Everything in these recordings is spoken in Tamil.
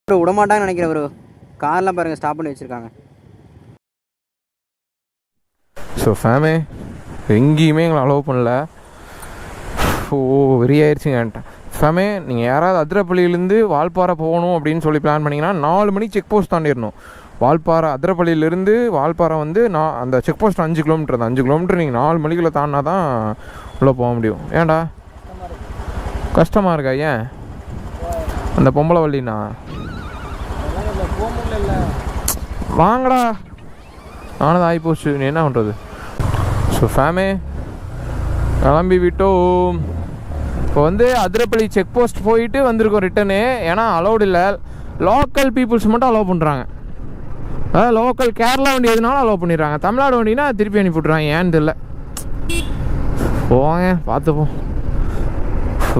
ப்ரோ விடமாட்டாங்கன்னு நினைக்கிறேன் ப்ரோ. கார்லாம் பாருங்கள் ஸ்டாப் பண்ணி வச்சுருக்காங்க. ஸோ ஃபேமே எங்கேயுமே எங்களை அலோவ் பண்ணல. ஓ வெறியாயிருச்சுங்க என்கிட்ட. ஃபேமே நீங்கள் யாராவது அதிரப்பள்ளியிலேருந்து வால்பாறை போகணும் அப்படின்னு சொல்லி பிளான் பண்ணிங்கன்னா 4 மணிக்கு செக் போஸ்ட் தாண்டிடணும். வால்பாறை அதிரப்பள்ளியிலேருந்து வால்பாறை வந்து நான் அந்த செக் போஸ்ட் 5 கிலோமீட்டர் தான். 5 கிலோமீட்டர் நீங்கள் 4 மணிக்குள்ளே தாண்டினா தான் உள்ளே போக முடியும். ஏன்டா கஷ்டமாக இருக்கா? ஏன் அந்த பொம்பளை வள்ளிண்ணா வாங்கடா, ஆனது ஆகிப்போச்சு, நீ என்ன பண்ணுறது? ஸோ ஃபேமே கிளம்பி விட்டோம். இப்போ வந்து அதிரப்பள்ளி செக் போஸ்ட் போயிட்டு வந்திருக்கோம் ரிட்டனு. ஏன்னா அலோடு இல்லை, லோக்கல் பீப்புள்ஸ் மட்டும் அலோவ் பண்ணுறாங்க. அதாவது லோக்கல் கேரளா வண்டி எதுனாலும் அலோவ் பண்ணிடுறாங்க. தமிழ்நாடு வண்டினா திருப்பி அனுப்பிவிட்றாங்க. ஏன்னு தெரியல. போவாங்க பார்த்துப்போம்.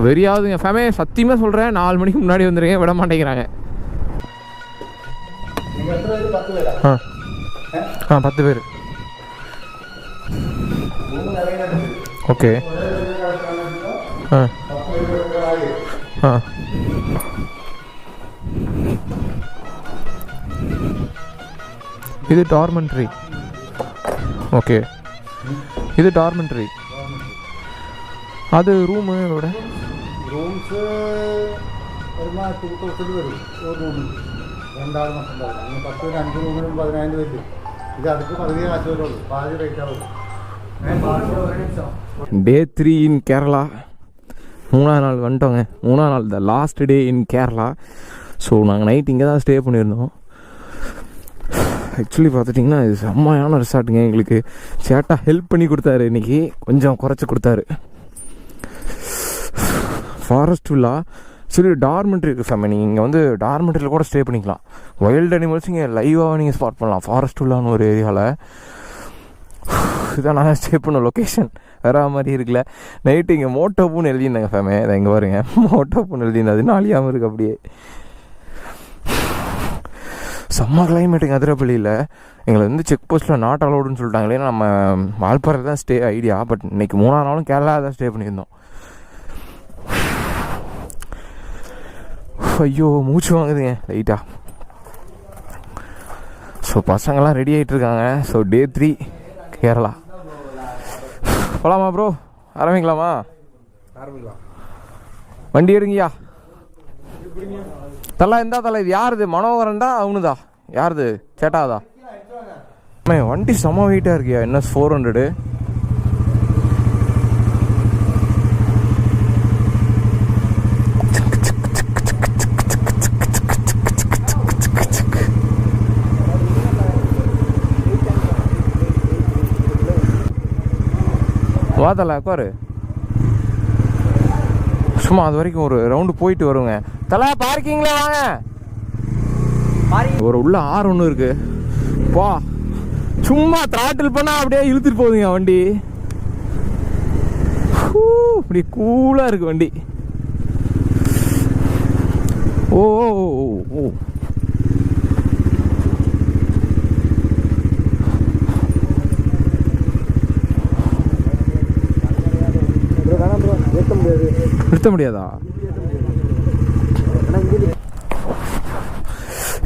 வெறியாவதுங்க ஃபேமே, சத்தியமாக சொல்கிறேன். 4 மணிக்கு முன்னாடி வந்துடுங்க, விட மாட்டேங்கிறாங்க. ஆ 10 பேர். ஓகே. ஆ ஆ இது டார்மெண்ட்ரி. ஓகே, இது டார்மெண்ட்ரி. அது ரூமு ഇവിടെ റൂംസ് വരുമ്പോൾ 2000 വരും ഒരു റൂമിൽ. 2 ആൾ മൊത്തം പറയും. 10 5 റൂമിനും 10,000 വരും. ഇത് അടുത്ത് പകുതി കാശ് വരുള്ളൂ, പാതി റേറ്റ് ആവുള്ളൂ. டே 3 இன் கேரளா. 3ஆவது நாள் வந்துட்டோங்க. 3ஆவது நாள் the last day in Kerala. So நாங்கள் நைட் இங்கே தான் ஸ்டே பண்ணியிருந்தோம். ஆக்சுவலி பார்த்துட்டிங்கன்னா இது செம்மையான ரிசார்ட்டுங்க. எங்களுக்கு சேட்டா ஹெல்ப் பண்ணி கொடுத்தாரு. இன்றைக்கி கொஞ்சம் குறைச்சி கொடுத்தாரு. ஃபாரஸ்ட் வில்லா சரி டார்மெண்ட்ரி இருக்குது ஃபேமிலி. நீங்கள் இங்கே வந்து டார்மெண்ட்ரியில் கூட ஸ்டே பண்ணிக்கலாம். வைல்டு அனிமல்ஸ் இங்கே லைவாக நீங்கள் ஸ்பாட் பண்ணலாம். ஃபாரஸ்ட் வில்லான்னு ஒரு ஏரியாவில். இதான் நான் ஸ்டே பண்ண லொக்கேஷன். வேற மாதிரி இருக்குல்ல. நைட்டு இங்கே மோட்டோப்புன்னு எழுதியிருந்தாங்க ஃபேமே. அதை இங்கே பாருங்க, மோட்டோப்புன்னு எழுதியிருந்தது. நாளியாமல் இருக்குது அப்படியே. செம்ம கிளைமேட்டுங்க அதிரப்பள்ளியில். எங்களை வந்து செக் போஸ்ட்டில் நாட் அலோடுன்னு சொல்லிட்டாங்களே. நம்ம வால்பாறை தான் ஸ்டே ஐடியா. பட் இன்றைக்கி 3ஆவது நாளும் கேரளா தான் ஸ்டே பண்ணியிருந்தோம். ஐயோ மூச்சு வாங்குதுங்க லைட்டாக. ஸோ பசங்கள்லாம் ரெடி ஆகிட்டு இருக்காங்க. So day 3 Kerala. போகலாமா ப்ரோ? ஆரம்பிக்கலாமா? ஆரம்பிக்கலாம். வண்டி எடுங்கய்யா. தலை இருந்தா தலை. இது யாருது? மனோகரன்டா அவனுதா? யாருது? சேட்டாதா? வண்டி செம்ம வெயிட்டாக இருக்கியா. என்ன 400? வா தலை உட்காரு. சும்மா அது வரைக்கும் ஒரு ரவுண்டு போயிட்டு வருங்க. தலை பார்க்கிங்ல வாங்க. ஒரு உள்ள ஆறு ஒன்று இருக்கு. பா சும்மா த்ராட்டில் பண்ணா அப்படியே இழுத்துட்டு போகுதுங்க வண்டி. இப்படி கூலா இருக்கு வண்டி. ஓ ஓ ஓ நிறுத்த முடியாதா?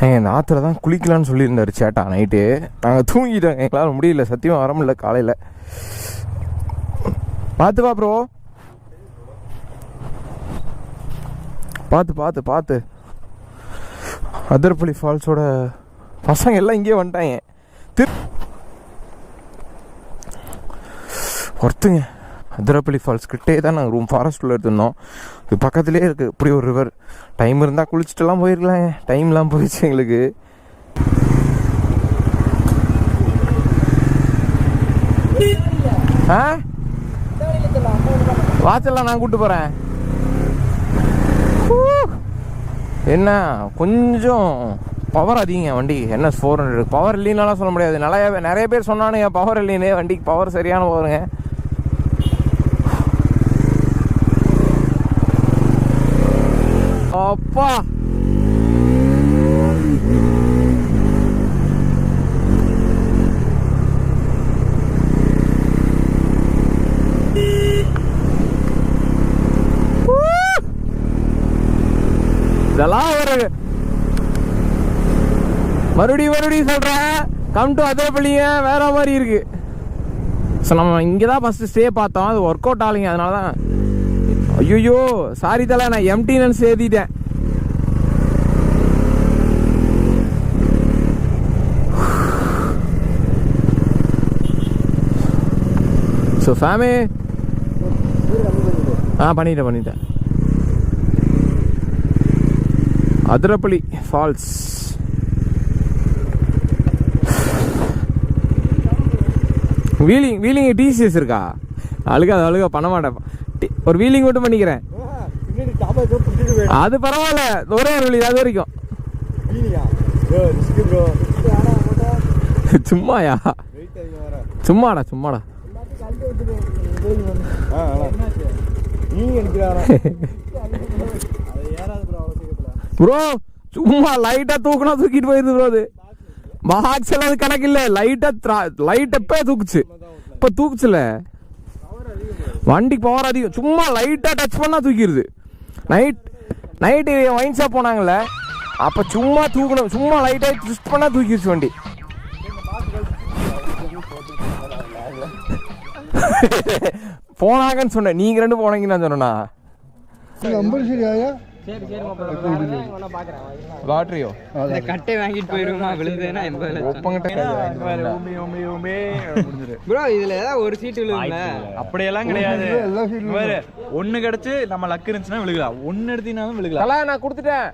இந்த ஆற்றுல தான் குளிக்கலான்னு சொல்லியிருந்தாரு சேட்டா நைட்டு. நாங்கள் தூங்கிட்டோம், எங்களால் முடியல, சத்தியமாக வர முடியல காலையில். பார்த்து வா ப்ரோ, பார்த்து பார்த்து பார்த்து. அதிரப்பள்ளி ஃபால்ஸோட பசங்க எல்லாம் இங்கே வந்துட்டாங்க. ஒருத்துங்க அதிரப்பள்ளி ஃபால்ஸ் கிட்டே தான் நாங்கள் ரூம் ஃபாரஸ்ட்டில் எடுத்துருந்தோம். இது பக்கத்துலேயே இருக்குது. இப்படி ஒரு ரிவர். டைம் இருந்தால் குளிச்சுட்டுலாம் போயிருக்கலாங்க. டைம்லாம் போயிடுச்சு எங்களுக்கு. ஆ வாட்செல்லாம் நான் கூப்பிட்டு போகிறேன். என்ன கொஞ்சம் பவர் அதிகங்க வண்டி. என்ன 400 பவர் இல்லைன்னாலாம் சொல்ல முடியாது. நிறைய பேர் சொன்னானுங்க பவர் இல்லைன்னே. வண்டிக்கு பவர் சரியான பவருங்க. அப்பா இதெல்லாம் ஒரு மறுபடியும் சொல்கிறேன், கம் டு அதிரப்பள்ளிங்க வேற மாதிரி இருக்கு. ஸோ நம்ம இங்கே தான் ஃபஸ்ட்டு ஸ்டே பார்த்தோம், அது ஒர்க் அவுட் ஆகலைங்க. அதனால தான் ஐயோ சாரி தலை, நான் எம்டினன்ஸ் ஏற்றிட்டேன். ஸோ ஃபேமே பண்ணிட்டேன். அதிரப்பள்ளி ஃபால்ஸ். வீலிங் டிசிஎஸ் இருக்கா? அழுகா பண்ண மாட்டேன். ஒரு வீலிங் மட்டும் பண்ணிக்கிறேன். அது பரவாயில்ல, ஒரே ஒரு வழி அது வரைக்கும். சும்மாடா ப்ரோ, சும்மா லைட்டா தூக்குனா தூக்கிட்டு போயிருது ப்ரோ. அது பாக்ஸ் எல்லாம் அது கணக்கு இல்ல, லைட் எப்ப தூக்குச்சு, இப்ப தூக்குச்சுல. வண்டிக்கு பவர் அதிகம், சும்மா லைட்டா டச் பண்ணா தூக்கிடுது. நைட்டு ஒயின் ஷாப் போனாங்கல்ல, அப்ப சும்மா தூக்கணும், சும்மா லைட்டா ட்விஸ்ட் பண்ணா தூக்கிடுச்சு வண்டி. போனாங்கன்னு சொன்னேன், நீங்க 2 போனீங்கன்னு நான் சொன்னா. லாட்டரியோ கட்டை வாங்கிட்டு போயிருமா விழுந்தேன்னா 80 ப்ரோ. இதுல ஏதாவது ஒரு சீட்டு விழுகுல, அப்படியெல்லாம் கிடையாது. ஒண்ணு கிடைச்சு நம்ம லக்கு இருந்துச்சுன்னா விழுகலாம், ஒன்னு எடுத்தீங்கன்னாலும் விழுகலாம். தலா நான் கொடுத்துட்டேன்.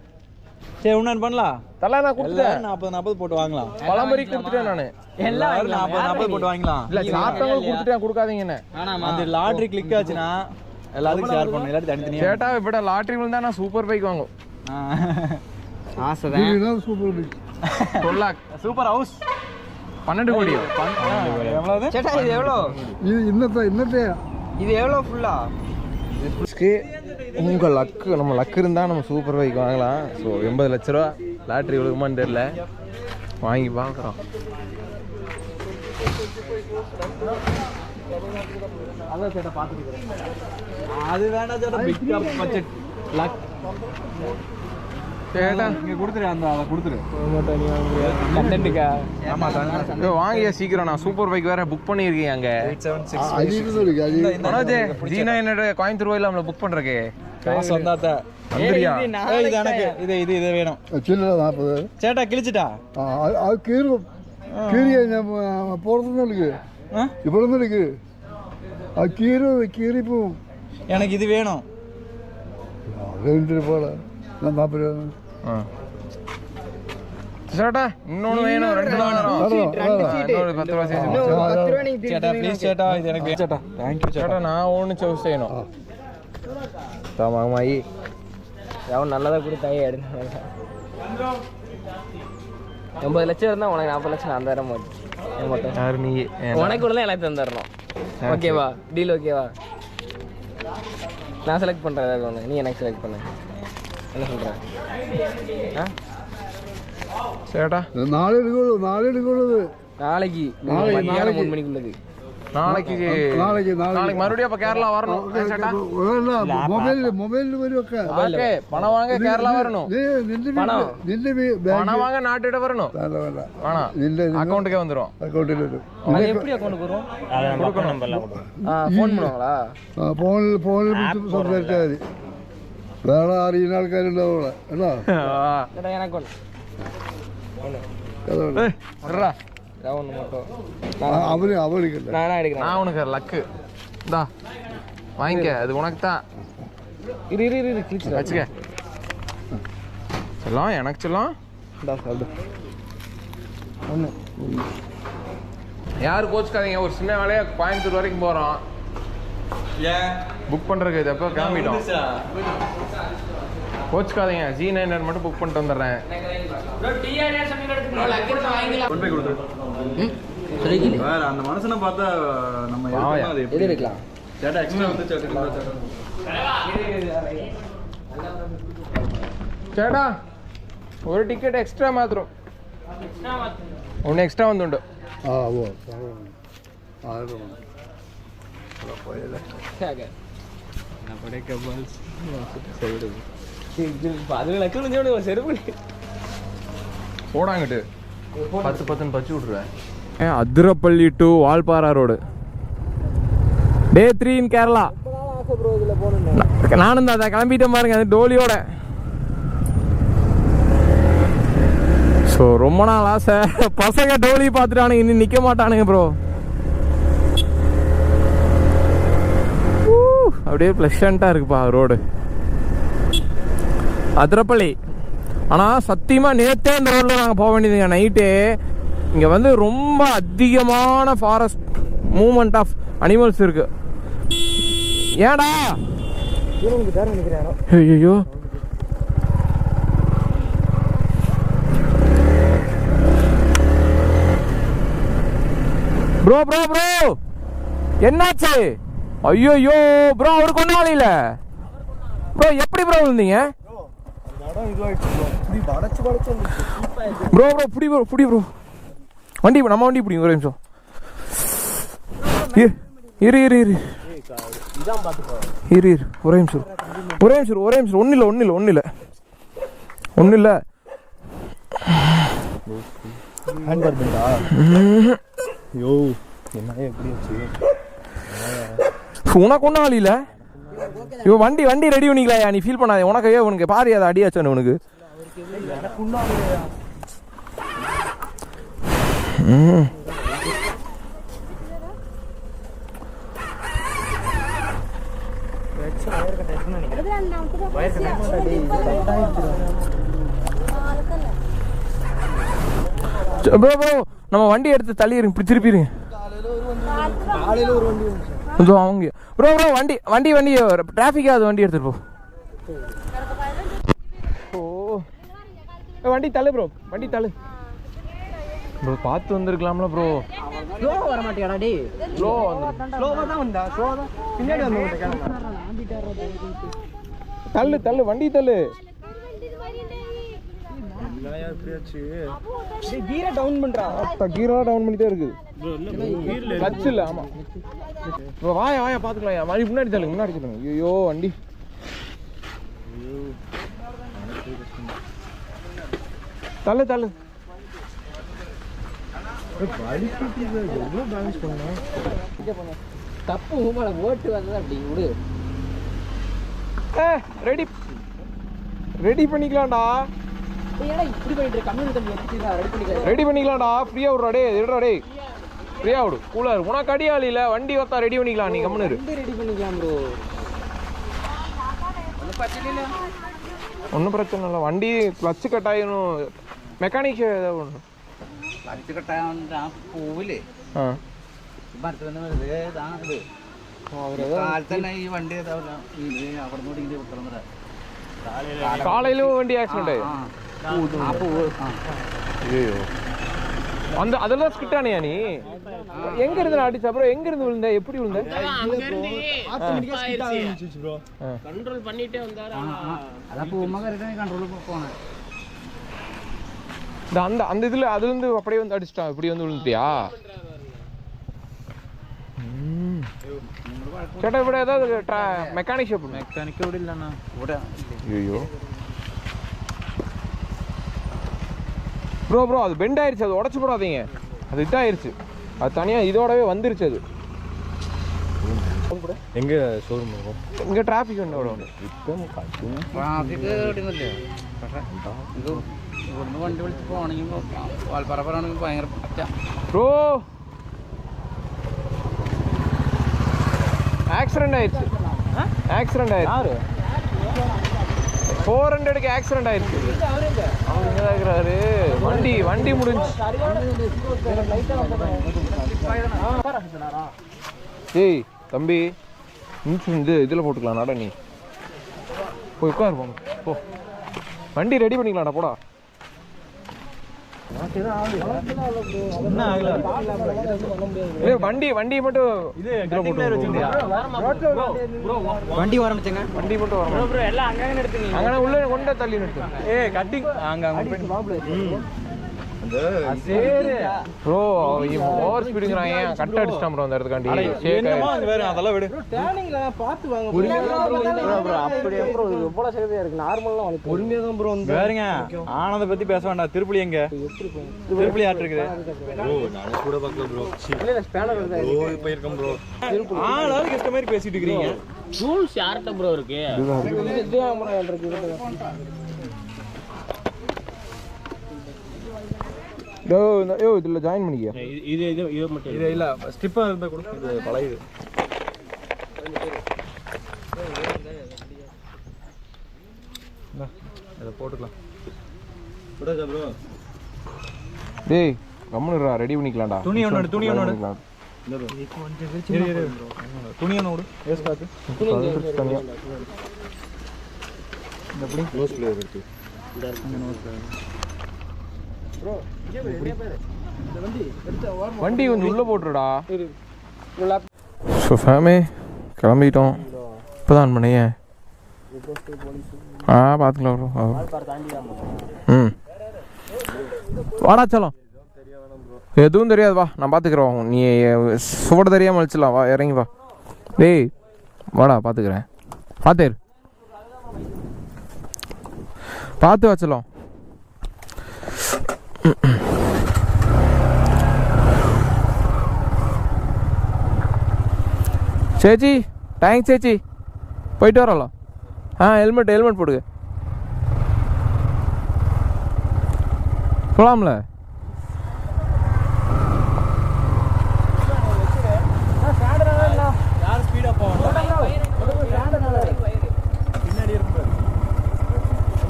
சரி ஒன்னு பண்ணலாம். தலா நான் கொடுத்துட்டேன். 40 போட்டு வாங்கலாம். பழம்பரி கொடுத்துட்டேன் நானு. எல்லாம் 40 போட்டு வாங்கலாம். இல்ல சாப்பிட்டவங்களுக்கு கொடுத்துட்டேன், கொடுக்காதீங்கன்னு. அந்த லாட்டரி கிளிக் ஆச்சுன்னா எல்லாத்துக்கும் ஷேர் பண்ணணும், எல்லாரும் தனித்தனியா. சேட்டா இப்ப லாட்டரி விழுந்தா நான் சூப்பர் பைக் வாங்கும். ஆசைதான். சூப்பர் ஹவுஸ் 12 கோடி. எவ்வளவு சேட்டா இது எவ்வளோ? இது எவ்வளோ ஃபுல்லா? உங்க லக்கு, நம்ம லக்கு இருந்தா நம்ம சூப்பர் பைக் வாங்கலாம். ஸோ 80 லட்ச ரூபா லாட்டரி விழுகுமான்னு தெரியல, வாங்கி பார்க்குறோம். அதான் சேட்டா பார்த்துருக்கேன். அது வேண்டாம் சேட்டா, பிக் பட்ஜெட் லக். சேட்டா இங்கே கொடுத்துரு, அதை கொடுத்துரு. கண்டென்ட்டுக்கா? வாங்கியா சீக்கிரம், நான் சூப்பர் பைக் வேற புக் பண்ணியிருக்கேன். அங்கே மனோஜ் ஜீனா என்னோட கோயம்புத்தூர் கோயில நம்மள புக் பண்றக்கே காசு வந்தாத்த வந்துறியா? இது எனக்கு இது வேணும். சேட்டா கிழிச்சிட்டா அது கீரை போகிறதுன்னு இருக்கு, இவ்வளவு இருக்கு. அது கீரை போகும். எனக்கு இது வேணும். போல நான் 40 ரூபா. சேட்டா இன்னொன்னு வேணும், 2 இன்னொரு 10 ரூபா சேர்த்து. சேட்டா ப்ளீஸ் சேட்டா, இது எனக்கு சேட்டா. தேங்க் யூ சேட்டா. நான் ஒன்று சூஸ் செய்யணும். மாமாயி எவன் நல்லதாக கொடுத்தாயே எடுத்து 80 லட்சம் இருந்தால் உனக்கு 40 லட்சம் நான் தர மாட்டேன். யாரு நீ? உனக்கு கூட தான் எனக்கு தந்துடணும். ஓகேவா? டீல் ஓகேவா? நான் செலக்ட் பண்ணுறேன் ஏதாவது ஒன்று, நீ எனக்கு செலக்ட் பண்ண. என்ன சொல்கிறேன்? சேட்டா நாளை எடுக்கணும். நாளைக்கு மத்தியானம் 3 மணிக்குள்ளது. நாளைக்கு மறுபடியும் அப்ப கேரளா வரணும். மொபைல் ஓகே, பணம் வாங்க கேரளா வரணும். பணம் வாங்க நாட்டிட வரணும். வேணாம், அக்கௌண்ட்டுக்கே வந்துடும். அது எப்படி அக்கௌண்ட்டுக்கு வரும்? ஃபோன் பண்ணுவாங்களா? ഫോണിൽ സംസാരിച്ചാൽ വേറെ അറിയുന്ന ആൾക്കാരുണ്ടാവുള്ള കേട്ടോ. எனக்கு நான் உனக்கு லக்கு இந்தா வாங்கிக்க, அது உனக்கு தான். வச்சுக்க செல்லம், எனக்கு செல்லம். யாரும் கோச்சுக்காதீங்க, ஒரு சின்ன வேலையா கோயம்புத்தூர் வரைக்கும் போறோம். புக் பண்றதுக்கு இது எப்போ கிளம்பிட்டோம். கோச்சுக்காதீங்க, G900 மட்டும் புக் பண்ணிட்டு வந்துடுறேன். அந்த மனுஷனை பார்த்தா நம்ம எடுக்கலாம். ചേട്ടാ ഒരു ടിക്കറ്റ് എക്സ്ട്രാ മാത്രം ഒന്ന് എക്സ്ട്രാ വന്നുണ്ട്. செருப்பு போடாங்கிட்டு 10 பச்சு விட்ருவேன். அதிரப்பள்ளி டு வால்பாரா ரோடு டே 3 இன் கேரளா. நானும் தான் கிளம்பிட்டேன் பாருங்க அது டோலியோட. ஸோ ரொம்ப நாள் ஆசை. பசங்க டோலி பார்த்துட்டானுங்க, இன்னும் நிற்க மாட்டானுங்க ப்ரோ. அப்படியே ப்ளஷண்ட்டாக இருக்குப்பா ரோடு அதிரப்பள்ளி. ஆனால் சத்தியமாக நேற்றே இந்த ரோட்டில் நாங்கள் போக வேண்டியதுங்க. நைட்டே இங்கே வந்து ரொம்ப அதிகமான ஃபாரஸ்ட் மூவ்மெண்ட் ஆஃப் அனிமல்ஸ் இருக்கு. ஏடா ஐயோ ப்ரோ ப்ரோ ப்ரோ என்னாச்சு? ஐயோ ப்ரோ அவருக்கு ஒன்றும் ஆகல ப்ரோ. எப்படி ப்ரோ விழுந்தீங்க ப்ரோ? ப்ரோ புடி ப்ரோ, புடி ப்ரோ. வண்டி நம்ம வண்டி பிடிங்க ஒரு நிமிஷம். இரு இரு இரு இரு இரு ஒரே நிமிஷம் ஒரே நிமிஷம் ஒரே நிமிஷம். ஒன்றும் இல்லை ஒன்றும் இல்லை ஒன்றும் இல்லை ஒன்றும் இல்லை. உனக்கு ஒன்றும் ஆள் இல்லை. இவன் வண்டி வண்டி ரெடி பண்ணிக்கலாயா, நீ ஃபீல் பண்ணாத. உனக்கு உனக்கு பாரு அதை அடியாச்சானு உனக்கு. ப்ரோ ப்ரோ நம்ம வண்டி எடுத்து தள்ளிடுங்க, இப்படி திருப்பிடுங்க. அவங்க ப்ரோ ப்ரோ வண்டி வண்டி வண்டி டிராஃபிக்காக அது வண்டி எடுத்துட்டு போ. ஓ வண்டி தள்ளு ப்ரோ, வண்டி தள்ளு ப்ரோ. பார்த்து வந்திருக்கலாம்ல ப்ரோ. ஸ்லோ வர மாட்டியாடா டேய்? ஸ்லோவா தான் வந்தா, ஸ்லோவா தான் பின்னாடி வந்து தள்ளு தள்ளு வண்டி தள்ளு. கீரை டவுன் பண்றா. கீரை டவுன் பண்ணிட்டே இருக்கு. கிளட்ச் இல்ல. ஆமா ப்ரோ வாயா வாயா பாத்துக்கலாம். வண்டி முன்னாடி தள்ளுங்க, முன்னாடி தள்ளுங்க. ஐயோ வண்டி தள்ளு தள்ளு. தப்பு உங்களை ஓட்டு வந்தது அப்படி விடு. ரெடி ரெடி பண்ணிக்கலாம்டா. இப்படி பண்ணிட்டு ரெடி பண்ணிக்கலாம்டா. ஃப்ரீயா விடுறா டே. எடுறா டே, ஃப்ரீயா விடு. கூலா இருக்கு. உனக்கு அடியாளி இல்ல, வண்டி ஒருத்தா ரெடி பண்ணிக்கலாம். நீ கம்முனு இரு. ரெடி பண்ணிக்கலாம் ப்ரோ. ஒன்றும் பிரச்சனை இல்லை. வண்டி கிளச்சு கட்டாயணும், மெக்கானிக் ஏதாவது ஒன்று ക്ലച്ച് കെട്ടാൻ പോവില്ലേ മരത്തിൽ നിന്ന് വെറുതെ ഇതാണ് കാലത്തന്നെ ഈ വണ്ടി അവിടെ നിന്ന് വിട്ടണം. காலையிலும் வண்டி ஆக்சிடென்ட். ஐயோ அந்த அதெல்லாம் ஸ்கிட்டானியா? நீ எங்க இருந்து அடிச்ச அப்புறம் எங்க இருந்து விழுந்த, எப்படி விழுந்த? கண்ட்ரோல் பண்ணிட்டே வந்தாரா? அதான் பூமாக இருக்க கண்ட்ரோல் போனேன். அந்த அந்த இதுல அதுல இருந்து அப்படியே வந்து அடிச்சிட்டான். இப்படி வந்து விழுந்துட்டியா? ചേട്ടാ ഇവിടെ ഏതാ മെക്കാനിക് ഷോപ്പ്? മെക്കാനിക് ഇവിടെ ഇല്ലണ്ണാ. ഇവിടെ ஐயோ ப்ரோ ப்ரோ அது பெண்ட் ஆயிடுச்சு, அது உடச்சு போடாதீங்க. அது இதாயிருச்சு, அது தனியாக இதோடவே வந்துருச்சு. அது எங்கே ஷோரூம் இருக்கும்? இங்கே டிராஃபிக் ஒன்று ട്രാഫിക് ഇടുന്നില്ലേ? പക്ഷേ ഇത് ഇവിടുന്ന് വണ്ടി വിളിച്ച് പോകണമെങ്കിൽ വാൽപ്പാറ പറയുകയാണെങ്കിൽ ഭയങ്കര പറ്റാം. ப்ரோ ஆக்சிடென்ட் ஆயிடுச்சு. ஆக்சிடென்ட் ஆயிடுச்சு. 400க்கு ஆக்சிடென்ட் ஆயிடுச்சு. அவர் இங்கே தான் இருக்கிறாரு. வண்டி வண்டி முடிஞ்சு. ஏய் தம்பி இது இதில் போட்டுக்கலாம். நாடா நீ போய் உட்காரு போங்க. போ வண்டி ரெடி பண்ணிக்கலாம்டா. போடா வண்டி வண்டி மட்டும் வண்டி ஆரம்பிச்சங்க. வண்டி மட்டும் வரும். எல்லாம் அங்கே எடுத்துங்க. அங்கே உள்ள கொண்ட தள்ளி நிறுத்து. கட்டிங் அங்கே ப்ரோ ஓவர் ஸ்பீடுங்கிறாங்க, கட் அடிச்சிட்டான் ப்ரோ அந்த இடத்துக்காண்டி. என்னமா அங்க வேற அதெல்லாம் விடு. டேர்னிங்ல பார்த்து வாங்க. ப்ரோ அப்படியே ப்ரோ எவ்வளவு சேவையா இருக்கு. நார்மலா வந்து பொறுமையா தான் ப்ரோ வந்து வேறங்க. ஆனந்த பத்தி பேச வேண்டாம். திருப்பலி எங்க? திருப்பலி ஆட் இருக்குது. ப்ரோ நான் கூட பார்க்கல ப்ரோ. இல்ல ஸ்பேனர் வருது. ப்ரோ போயிருக்கோம் ப்ரோ. ஆளாளுக்கு இஷ்ட மாதிரி பேசிட்டு இருக்கீங்க. ரூல்ஸ் யார்ட்ட ப்ரோ இருக்கு? இது ப்ரோ இருக்கு. யோ இதுல ஜாயின் பண்ணிக்க. இது மட்டும் இது இல்ல ஸ்டிப்பா இருந்தா கூட இது பழையது. இத போட்டுக்கலாம். போடுங்க ப்ரோ. டேய் கம்முனுடா, ரெடி பண்ணிக்கலாம்டா. துணி ஒன்னு துணி ஒன்னு துணி ஒன்னு விடு. ஏஸ் காத்து தனியா இந்த புடி க்ளோஸ் பிளேயர் இருக்கு. வண்டி கொஞ்சம் உள்ள போட்டுருடா. ஸோ ஃபேமே கிளம்பிட்டோம். இப்போ தான் பண்ணிய பார்த்துக்கலாம் ப்ரோ. ம் வாடா சலம். எதுவும் தெரியாது வா, நான் பார்த்துக்குறேன். நீ சுவட தெரியாமல் வச்சிடலாம். வா இறங்கி வா. டேய் வாடா பார்த்துக்கிறேன். பார்த்துரு பார்த்து வச்சலாம். சேச்சி தேங்க்ஸ் சேச்சி, போயிட்டு வரலாம். ஹெல்மெட் போடுங்க. போகலாம்ல. யார் ஸ்பீடா போவாங்க? பின்னாடி இருக்கு.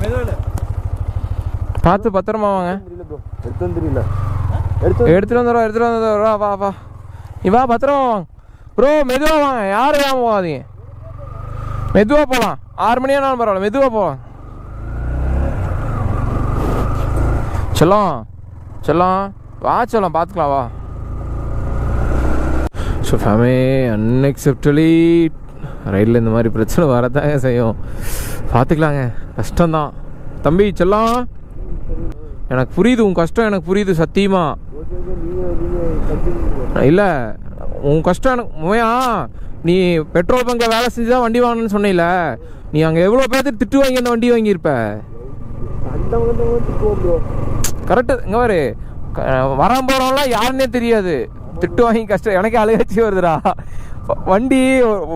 மெதுவால பார்த்து பத்திரமா வாங்க. எடுத்துட்டு வந்துடுறோம். வா நீ வா, பத்திரமா வாங்க ப்ரோ. மெதுவாக வாங்க, யாரும் ஏன் போகாதீங்க. மெதுவாக போகலாம். 6 மணியானாலும் பரவாயில்ல, மெதுவாக போவாங்க. செல்லம் வா செல்லம், பார்த்துக்கலாம் வா. ஸோ ஃபேமிலி அன்எக்செப்டலி ரைடில் இந்த மாதிரி பிரச்சனை வரதாங்க செய்யும். பார்த்துக்கலாங்க, கஷ்டம்தான் தம்பி. செல்லம் எனக்கு புரியுது, உன் கஷ்டம் எனக்கு புரியுது சத்தியமா. இல்லை உன் கஷ்டம் எனக்கு முயா. நீ பெட்ரோல் பங்கை வேலை செஞ்சு தான் வண்டி வாங்கணும்னு சொன்னில. நீ அங்கே எவ்வளோ பேர்த்து திட்டு வாங்கி அந்த வண்டி வாங்கியிருப்ப. கரெக்டு. இங்கே பாரு, வராம போகிறவங்களாம் யாருன்னே தெரியாது. திட்டு வாங்கி கஷ்டம். எனக்கே அழுகாச்சி வருதுடா. வண்டி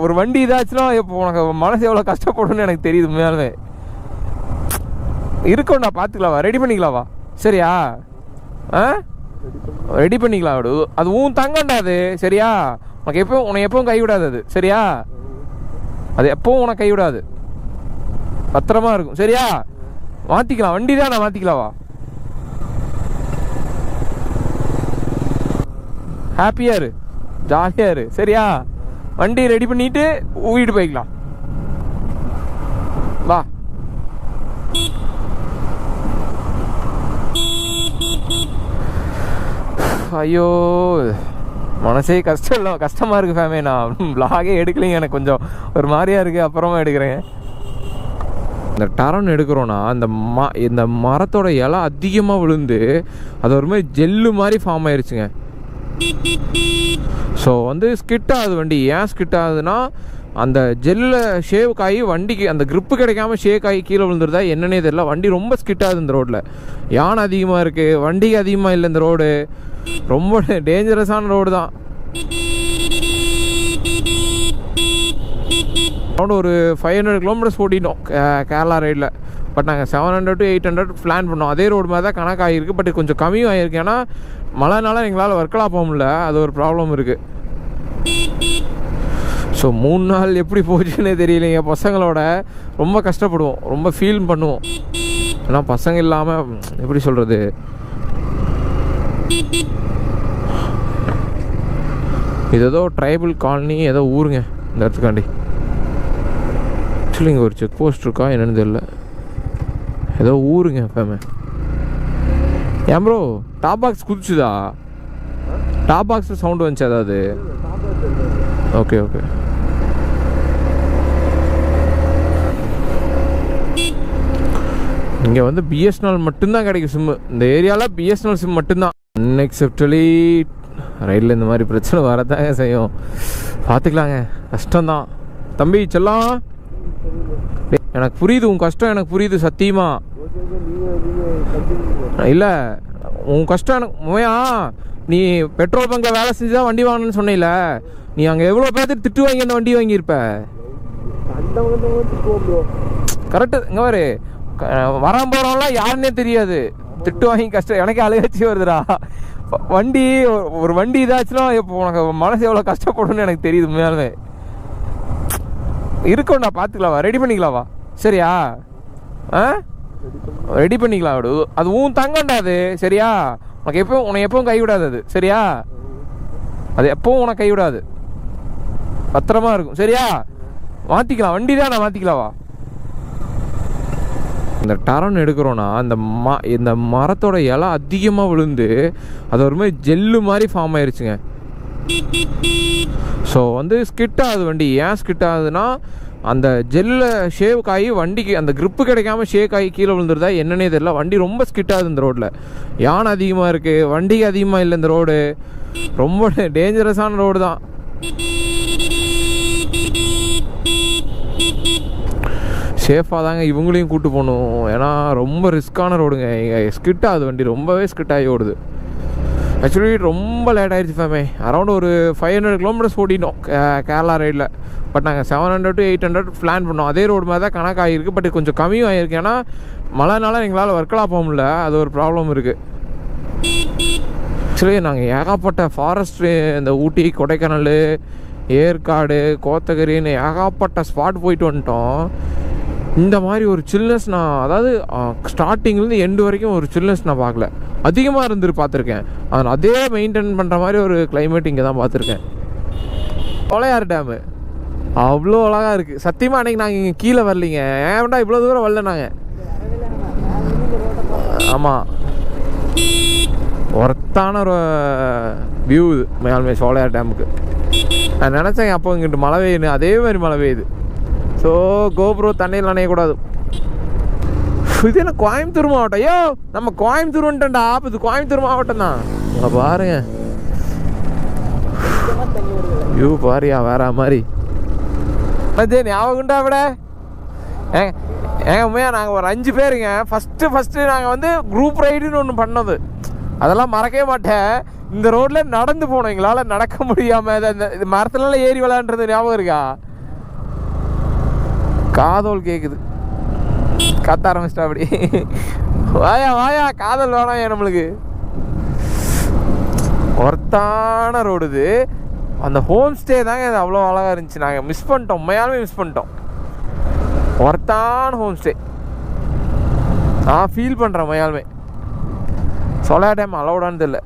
ஒரு வண்டி இதாச்சுன்னா இப்போ உனக்கு மனசு எவ்வளோ கஷ்டப்படும்னு எனக்கு தெரியுது. உண்மையாலுமே இருக்கோண்டா, பார்த்துக்கலாவா, ரெடி பண்ணிக்கலாவா. சரியா? ரெடி பண்ணிக்கலாம். விடு, அது உன் தங்கண்டா அது. சரியா? உனக்கு எப்பவும் கைவிடாது அது. சரியா? அது எப்பவும் உனக்கு கைவிடாது, பத்திரமா இருக்கும். சரியா? மாற்றிக்கலாம், வண்டி தான் நான் மாற்றிக்கலாவா. ஹாப்பியா இரு, ஜாலியா இரு. சரியா? வண்டி ரெடி பண்ணிட்டு வீடு போய்க்கலாம். வா. ஐயோ மனசே கஷ்டமாக இருக்குது ஃபேமே. நான் vlog எடுக்கலைங்க, எனக்கு கொஞ்சம் ஒரு மாதிரியா இருக்குது. அப்புறமா எடுக்கிறேன். இந்த டரன் எடுக்கிறோன்னா இந்த மரத்தோட இலை அதிகமாக விழுந்து அது ஒரு மாதிரி ஜெல்லு மாதிரி ஃபார்ம் ஆயிடுச்சுங்க. ஸோ வந்து ஸ்கிட் ஆகுது வண்டி. ஏன் ஸ்கிட் ஆகுதுன்னா அந்த ஜெல்லில் ஷேக் ஆகி வண்டிக்கு அந்த க்ரிப்பு கிடைக்காம ஷேக் ஆகி கீழே விழுந்துருதா என்னன்னே தெரியல. வண்டி ரொம்ப ஸ்கிட் ஆகுது இந்த ரோட்டில். யானை அதிகமாக இருக்குது, வண்டிக்கு அதிகமாக இல்லை. இந்த ரோடு ரொம்ப டேஞ்சரஸான ரோடு தான். அரௌண்ட் ஒரு 500 கிலோமீட்டர்ஸ் ஓட்டிட்டோம் கேரளா ரைடில். பட் நாங்கள் 700 to 800 பிளான் பண்ணோம். அதே ரோடு மாதிரி தான் கணக்கு ஆகிருக்கு. பட் கொஞ்சம் கம்மியும் ஆகிருக்கு. ஏன்னா மழைனால எங்களால் ஒர்க்கெலாம் போக முடியல. அது ஒரு ப்ராப்ளம் இருக்குது. ஸோ 3 நாள் எப்படி போச்சுன்னே தெரியலைங்க. பசங்களோட ரொம்ப கஷ்டப்படுவோம், ரொம்ப ஃபீல் பண்ணுவோம். ஏன்னா பசங்க இல்லாமல் எப்படி சொல்கிறது, இது ஏதோ ட்ரைபல் காலனி ஏதோ ஊருங்க இந்த இடத்துக்காண்டி. ஆக்சுவலி இங்கே ஒரு செக் போஸ்ட் இருக்கா என்னன்னு தெரியல. ஏதோ ஊருங்க ஃபேமே. ஏன் ப்ரோ டாப் பாக்ஸ் குதிச்சுதா? டாப் பாக்ஸ் சவுண்டு வந்துச்சு அதாவது. Okay okay. இங்கே வந்து பிஎஸ்என்எல் மட்டும்தான் கிடைக்கும் சிம்மு. இந்த ஏரியாவில் பிஎஸ்என்எல் சிம் மட்டும்தான். அன்எக்செப்டலி ரைடில் இந்த மாதிரி பிரச்சனை வரதாங்க செய்யும். பார்த்துக்கலாங்க, கஷ்டம்தான். தம்பி செல்லாம், எனக்கு புரியுது உன் கஷ்டம், எனக்கு புரியுது சத்தியமா. இல்லை உன் கஷ்டம் எனக்கு முயா. நீ பெட்ரோல் பங்கை வேலை செஞ்சு தான் வண்டி வாங்கணும்னு சொன்னில, நீ அங்கே எவ்வளோ பேர்த்து திட்டு வாங்கி அந்த வண்டி வாங்கியிருப்ப. கரெக்டு. இங்கே பாரு, வராம போகிறவங்களாம் யாருன்னே தெரியாது, திட்டு வாங்கி கஷ்டம். எனக்கே அழுகாச்சி வருதுடா. வண்டி ஒரு வண்டி இதாச்சுன்னா இப்போ உனக்கு மனசு எவ்வளோ கஷ்டப்படும்னு எனக்கு தெரியுது. உண்மையாலுமே இருக்கோண்டா, பார்த்துக்கலாவா, ரெடி பண்ணிக்கலாவா? சரியா? ரெடி பண்ணிக்கலாம். விடு, அது உன் தங்கண்டா அது. சரியா? உனக்கு எப்பவும் கைவிடாது அது. சரியா? அது எப்பவும் உனக்கு கைவிடாது, பத்திரமா இருக்கும். சரியா? மாற்றிக்கலாம், வண்டி தான் நான் மாற்றிக்கலாவா? இந்த டரன் எடுக்கிறோன்னா இந்த மரத்தோட இலை அதிகமாக விழுந்து அது ஒரு மாதிரி ஜெல்லு மாதிரி ஃபார்ம் ஆயிடுச்சுங்க. ஸோ வந்து ஸ்கிட் ஆகுது வண்டி. ஏன் ஸ்கிட் ஆகுதுன்னா அந்த ஜெல்லில் ஷேக் ஆகி வண்டிக்கு அந்த க்ரிப்பு கிடைக்காம ஷேக் ஆகி கீழே விழுந்துருதா என்னன்னே தெரியல. வண்டி ரொம்ப ஸ்கிட் ஆகுது இந்த ரோட்டில். யானை அதிகமாக இருக்குது, வண்டிக்கு அதிகமாக இல்லை. இந்த ரோடு ரொம்ப டேஞ்சரஸான ரோடு தான். சேஃபாக தாங்க இவங்களையும் கூப்பிட்டு போகணும், ஏன்னா ரொம்ப ரிஸ்க்கான ரோடுங்க. ஸ்கிட் ஆகுது வண்டி, ரொம்பவே ஸ்கிட் ஆகி ஓடுது. ஆக்சுவலி ரொம்ப லேட் ஆகிடுச்சு ஃபேமே. அரௌண்ட் ஒரு 500 கிலோமீட்டர்ஸ் ஓடிட்டோம் கேரளா ரைடில். பட் நாங்கள் 700 to 800 பிளான் பண்ணோம். அதே ரோடு மாதிரி தான் கணக்கு ஆகிருக்கு, பட் கொஞ்சம் கம்மியும் ஆகிருக்கு. ஏன்னா மழைனால எங்களால் ஒர்க்கெலாம் போக முடியல, அது ஒரு ப்ராப்ளம் இருக்குது. ஆக்சுவலி நாங்கள் ஏகப்பட்ட ஃபாரஸ்ட்டு, இந்த ஊட்டி, கொடைக்கானல், ஏற்காடு, கோத்தகிரின்னு ஏகப்பட்ட ஸ்பாட் போயிட்டு வந்துட்டோம். இந்த மாதிரி ஒரு சில்னஸ் நான், அதாவது ஸ்டார்டிங்லேருந்து எண்டு வரைக்கும் ஒரு சில்னஸ் நான் பார்க்கல. அதிகமாக பார்த்துருக்கேன். அதே மெயின்டைன் பண்ணுற மாதிரி ஒரு கிளைமேட் இங்கே தான் பார்த்துருக்கேன். சோலையார் டேமு அவ்வளோ அழகாக இருக்குது. சத்தியமாக அன்றைக்கி நாங்கள் இங்கே கீழே வரலிங்க. ஏன்டா இவ்வளோ தூரம் வரல நாங்கள். ஆமாம், ஒர்த்தான ஒரு வியூ இது மேலுமே சோலையார் டேமுக்கு. நான் நினச்சேன் அப்போ இங்கிட்டு மழை பெய்யுன்னு, அதே மாதிரி மழை பெய்யுது. ஸோ கோப்ரோ தண்ணியில் நனையக்கூடாது. இது என்ன கோயம்புத்தூர் மாவட்டம்? ஐயோ நம்ம கோயம்புத்தூர் வந்துட்டேன்டா. அப்போ இது கோயம்புத்தூர் மாவட்டம் தான். பாருங்க வியூ பாரியா, வேற மாதிரி. ஞாபகம் உண்டா விட ஏங்க உண்மையாக நாங்கள் ஒரு 5 பேருங்க. ஃபஸ்ட்டு நாங்கள் வந்து குரூப் ரைடுன்னு ஒன்று பண்ணது, அதெல்லாம் மறக்கவே மாட்டேன். இந்த ரோட்டில் நடந்து போனோம், எங்களால் நடக்க முடியாமல். இந்த மரத்துலலாம் ஏறி விளையாண்டுறது ஞாபகம் இருக்கா? காதல் கேட்குது, கத்த ஆரம்பிச்சிட்டா அப்படி. வாயா காதல் வேணாம் நம்மளுக்கு. ஒர்த்தான ரோடு இது. அந்த ஹோம் ஸ்டே தாங்க இது அவ்வளோ அழகாக இருந்துச்சு. நாங்கள் மிஸ் பண்ணிட்டோம், உண்மையாலுமே மிஸ் பண்ணிட்டோம். ஒர்த்தான ஹோம் ஸ்டே நான் ஃபீல் பண்ணுறேன் உண்மையாலுமே. சோலா டேம் அலௌடானது இல்லை.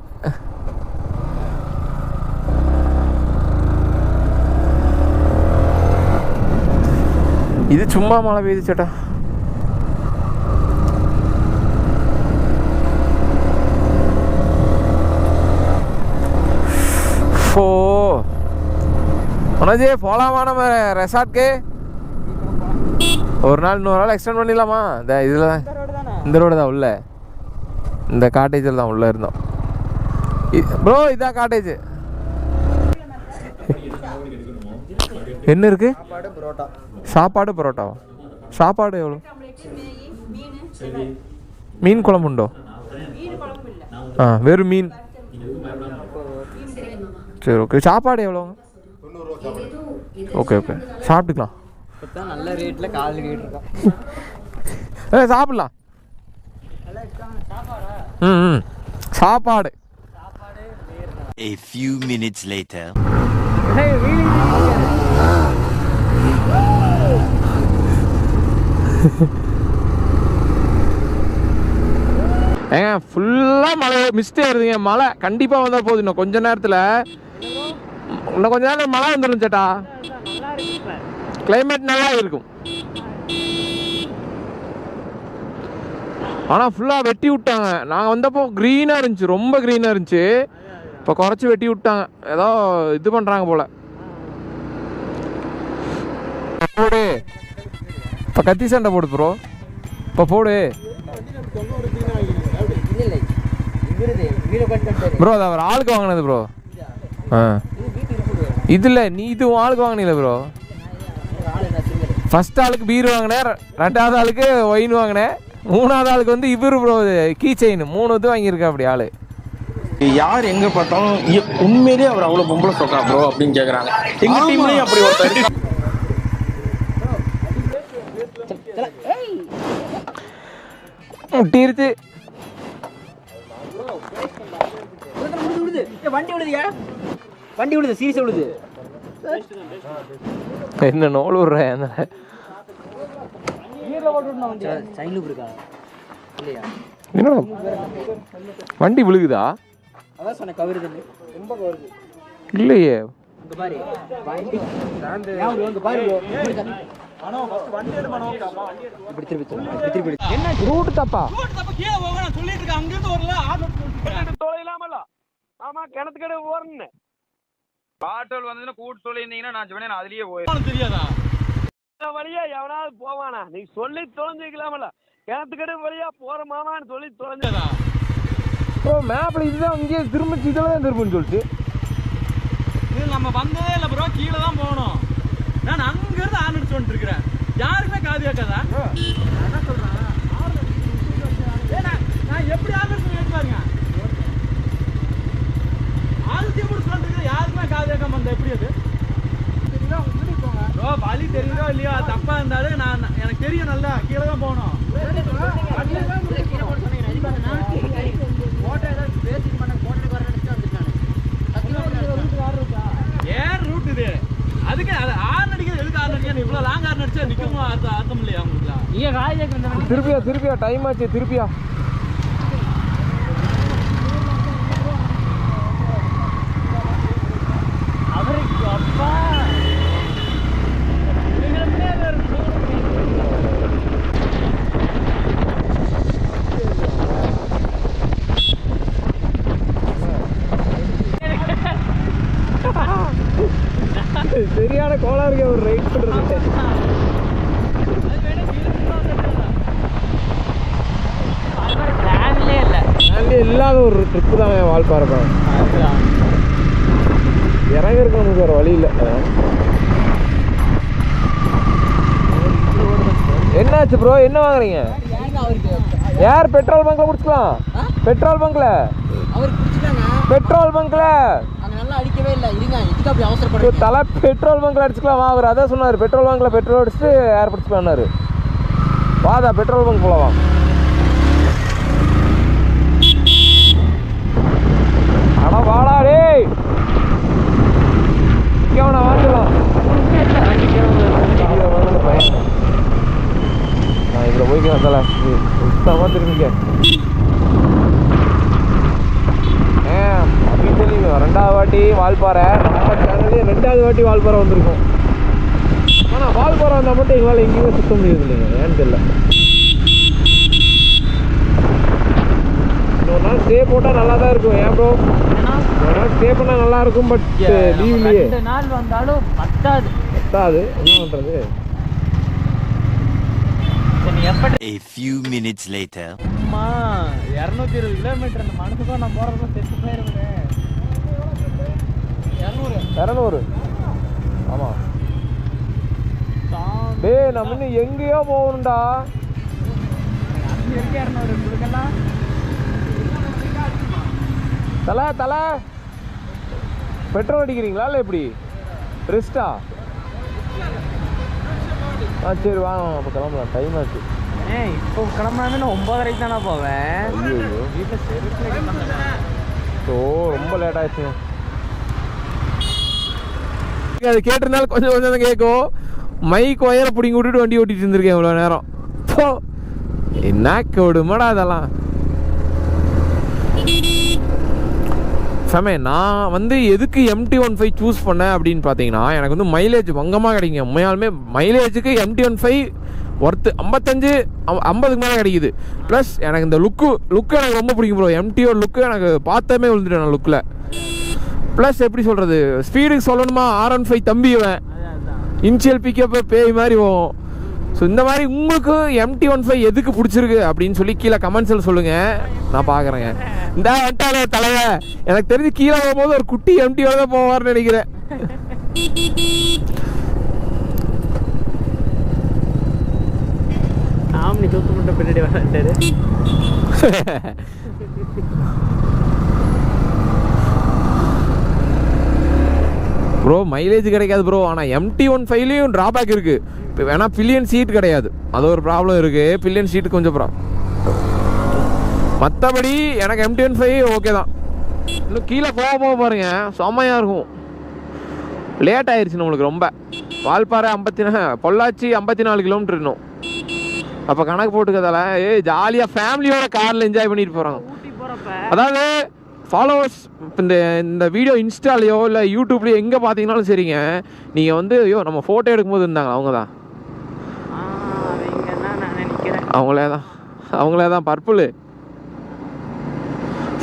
இது சும்மா மழை பெய்யுது சேட்டா. ஓ மனோஜே போகலாமா நம்ம ரெசார்ட்க்கு? ஒரு நாள் இன்னொரு நாள் எக்ஸ்டெண்ட் பண்ணிடலாமா? இந்த இதில் தான், இந்த ரோடு தான் உள்ள, இந்த காட்டேஜில் தான் உள்ளே இருந்தோம். ப்ரோ இதான் காட்டேஜ். என்ன இருக்கு? சாப்பாடு பரோட்டாவா? சாப்பாடு எவ்வளோ? மீன் குழம்பு உண்டோ? வெறும் மீன். சரி ஓகே. சாப்பாடு எவ்வளோங்க? ஓகே சாப்பிட்டுக்கலாம். நல்ல ரேட்டில் கால் கேட்டுருக்கோம். சாப்பிடலாம். சாப்பாடு. A few minutes later. ஏங்க ஃபுல்லாக மழை மிஸ்டே வருதுங்க. மழை கண்டிப்பாக வந்தால் போகுது. இன்னும் கொஞ்ச நேரத்தில், இன்னும் கொஞ்ச நேரம் மழை வந்துடும் சேட்டா. கிளைமேட் நல்லா இருக்கும். ஆனால் ஃபுல்லாக வெட்டி விட்டாங்க. நாங்கள் வந்தப்போ க்ரீனாக இருந்துச்சு, ரொம்ப க்ரீனாக இருந்துச்சு. இப்போ குறைச்சி வெட்டி விட்டாங்க, ஏதோ இது பண்ணுறாங்க போல். போடு இப்போ கத்தி சண்டை போடு ப்ரோ. இப்போ போடு. ப்ரோ அது அவர் ஆளுக்கு வாங்கினது ப்ரோ. இதில் நீ இது ஆளுக்கு வாங்கினீங்களா ப்ரோ? ஃபர்ஸ்ட் ஆளுக்கு பீர் வாங்கினேன், ரெண்டாவது ஆளுக்கு ஒயின் வாங்கினேன், மூணாவது ஆளுக்கு வந்து இவர் ப்ரோ கீ செயின் 3 இது வாங்கியிருக்கா அப்படி ஆளு. யார் எங்க பார்த்தாலும் உண்மையிலேயே அவர் அவ்வளவு பொம்பளை சொக்கா ப்ரோ அப்படின்னு கேக்குறாங்க. எங்க டீம்லயும் அப்படி ஒருத்தர் முட்டிருச்சு. வண்டி விடுது சீரியஸா விடுது. என்ன நோல் விடுறேன் என்னடா வண்டி விழுகுதா? அதான் சொன்ன கவருது ரொம்ப கவருது இல்லையே. என்ன ரூட் தப்பா? ஆமா கிணத்துக்கடை போறேன்னு பாட்டோல் வந்து கூட்டு சொல்லியிருந்தீங்கன்னா நான் சொன்னேன் அதுலயே போயிருக்கேன். தெரியாதா வழியா எவனாவது போவானா? நீ சொல்லி தொலைஞ்சிக்கலாமல கிணத்துக்கடை வழியா போற மாமான்னு சொல்லி தொலைஞ்சதா? ப்ரோ மேப்ல இதுதான் இங்கே திரும்ப இதில் தான் திரும்புன்னு சொல்லிட்டு இது நம்ம வந்ததே இல்லை ப்ரோ. கீழே தான் போகணும். நான் அங்கிருந்து ஆரம்பிச்சு வந்துட்டு இருக்கிறேன். யாருமே காது கேட்காதா? என்ன சொல்றேன் நான் எப்படி ஆரம்பிச்சு கேட்டு பாருங்க. ஆளுத்தையும் கூட சொல்லிட்டு யாருக்குமே காது கேட்காம வந்தேன். எப்படி அது ப்ரோ? வழி தெரியுதோ இல்லையோ தப்பா இருந்தாலும் நான் எனக்கு தெரியும் நல்லா கீழே தான் போகணும். ஏன் ரூட் இது? அதுக்கு அது ஆறு அடிக்கிறது எதுக்கு? ஆறு அடிக்க இவ்வளவு லாங் ஆறு அடிச்சா நிக்கணும் அர்த்தம் இல்லையா உங்களுக்கு? திருப்பியா டைம் ஆச்சு. திருப்பியா அவருக்கு அப்பா சரியான கோலா இருக்கு ஒரு ரைட் பண்றது. இல்லாத ஒரு ட்ரிப்பு தான் வால்பாறை தான். இறங்க இருக்க நமக்கு வேறு வழி இல்லை. என்னாச்சு ப்ரோ? என்ன வாங்குறீங்க? யார் பெட்ரோல் பங்க்ல குடிச்சுக்கலாம்? பெட்ரோல் பங்க்ல பெட்ரோல் பங்க்ல தலை பெட்ரோல் பங்க்ல அடிச்சுக்கலாம். அவர் அதான் சொன்னார், பெட்ரோல் பங்க்ல பெட்ரோல் அடிச்சுட்டு ஏர் பிடிச்சுக்கலான்னாரு. வாதா பெட்ரோல் பங்க் போகலாம். ஆனா வாடா டேய் கேவனா வாங்கலாம். நான் இதில் போய்க்கிறேன் தலை சுத்தமாக திரும்பிக்க. அப்படின்னு சொல்லி 2வது வாட்டி வால்பாறை சேனல்லே 2வது வாட்டி வால்பாறை வந்திருக்கும். ஆனால் வால்பாறை வந்தால் மட்டும் எங்களால் எங்கேயுமே சுத்த முடியாது இல்லைங்க. ஏன்னு தெரியல. இன்னொரு நாள் ஸ்டே போட்டால் நல்லா தான் இருக்கும். ஏன் ப்ரோ? ஒரு நாள் ஸ்டே பண்ணால் நல்லா இருக்கும். பட் லீவ்லேயே 2 நாள் வந்தாலும் பத்தாது. என்ன பண்ணுறது? A few minutes later. அம்மா 220 கிலோமீட்டர் அந்த மனசுக்கும் நான் போறதுக்கும் செத்து போயிருவேன். 200 ஆமாம். டேய் நம்ம இன்னும் எங்கேயோ போகணும்டா. தலை பெட்ரோல் அடிக்கிறீங்களா இல்லை எப்படி? ரெஸ்டா? சரி வாங்க அப்போ கிளம்பலாம். டைம் ஆச்சு. இப்போ கிளம்புனா 9:30 தானே போவேன். ஸோ ரொம்ப லேட் ஆயிடுச்சு. அது கேட்டிருந்தாலும் கொஞ்சம் தான் கேட்கும். மைக் ஒயரை பிடிங்கி விட்டுட்டு வண்டி ஓட்டிட்டு இருந்திருக்கேன் இவ்வளோ நேரம். ஸோ என்ன விடுமாடா அதெல்லாம். ஃபேமே நான் வந்து எதுக்கு MT-15 சூஸ் பண்ணேன் அப்படின்னு பார்த்தீங்கன்னா, எனக்கு வந்து மைலேஜ் வங்கமாக கிடைக்குங்க. உண்மையாலுமே மைலேஜுக்கு MT-15 ஒர்த்து 55-50க்கு மேலே கிடைக்குது. ப்ளஸ் எனக்கு இந்த லுக்கு எனக்கு ரொம்ப பிடிக்கும் ப்ரோ. MT-ஓட லுக்கு எனக்கு பார்த்தமே விழுந்துட்டேன் நான் லுக்கில். ப்ளஸ் எப்படி சொல்கிறது, ஸ்பீடுக்கு சொல்லணுமா R15 தம்பிவேன். இன்ஷியல் பிக்கப் பேய் மாதிரி போகும். ஸோ இந்த மாதிரி உங்களுக்கு MT-15 எதுக்கு பிடிச்சிருக்கு அப்படின்னு சொல்லி கீழே கமெண்ட்ஸில் சொல்லுங்கள், நான் பார்க்குறேங்க. இந்த வந்துட்டாலே தலைவை எனக்கு தெரிஞ்சு கீழே போகும்போது ஒரு குட்டி MT-15 தான் போவார்னு நினைக்கிறேன். ஆம்னி தூக்கு மட்டும் பின்னாடி வராரு. ப்ரோ மைலேஜ் கிடைக்காது ப்ரோ. ஆனால் MT-15லையும் ட்ராபேக் இருக்குது. இப்போ வேணால் பில்லியன் சீட் கிடையாது, அது ஒரு ப்ராப்ளம் இருக்குது. பில்லியன் சீட்டு கொஞ்சம் மற்றபடி எனக்கு MT-15 ஓகே தான். இன்னும் கீழே போக பாருங்க, செம்மையாக இருக்கும். லேட் ஆயிடுச்சு நம்மளுக்கு ரொம்ப. வால்பாறை 54, பொள்ளாச்சி 54 கிலோமீட்டர் இன்னும். அப்போ கணக்கு போட்டுக்கிறதால ஜாலியாக ஃபேமிலியோட காரில் என்ஜாய் பண்ணிட்டு போகிறாங்க. அதாவது ஃபாலோவர்ஸ் இந்த வீடியோ இன்ஸ்டாலேயோ இல்லை யூடியூப்லேயோ எங்கே பார்த்தீங்கன்னாலும் சரிங்க, நீங்கள் வந்து ஐயோ நம்ம ஃபோட்டோ எடுக்கும்போது இருந்தாங்க அவங்க தான், அவங்களே தான் பர்பிள்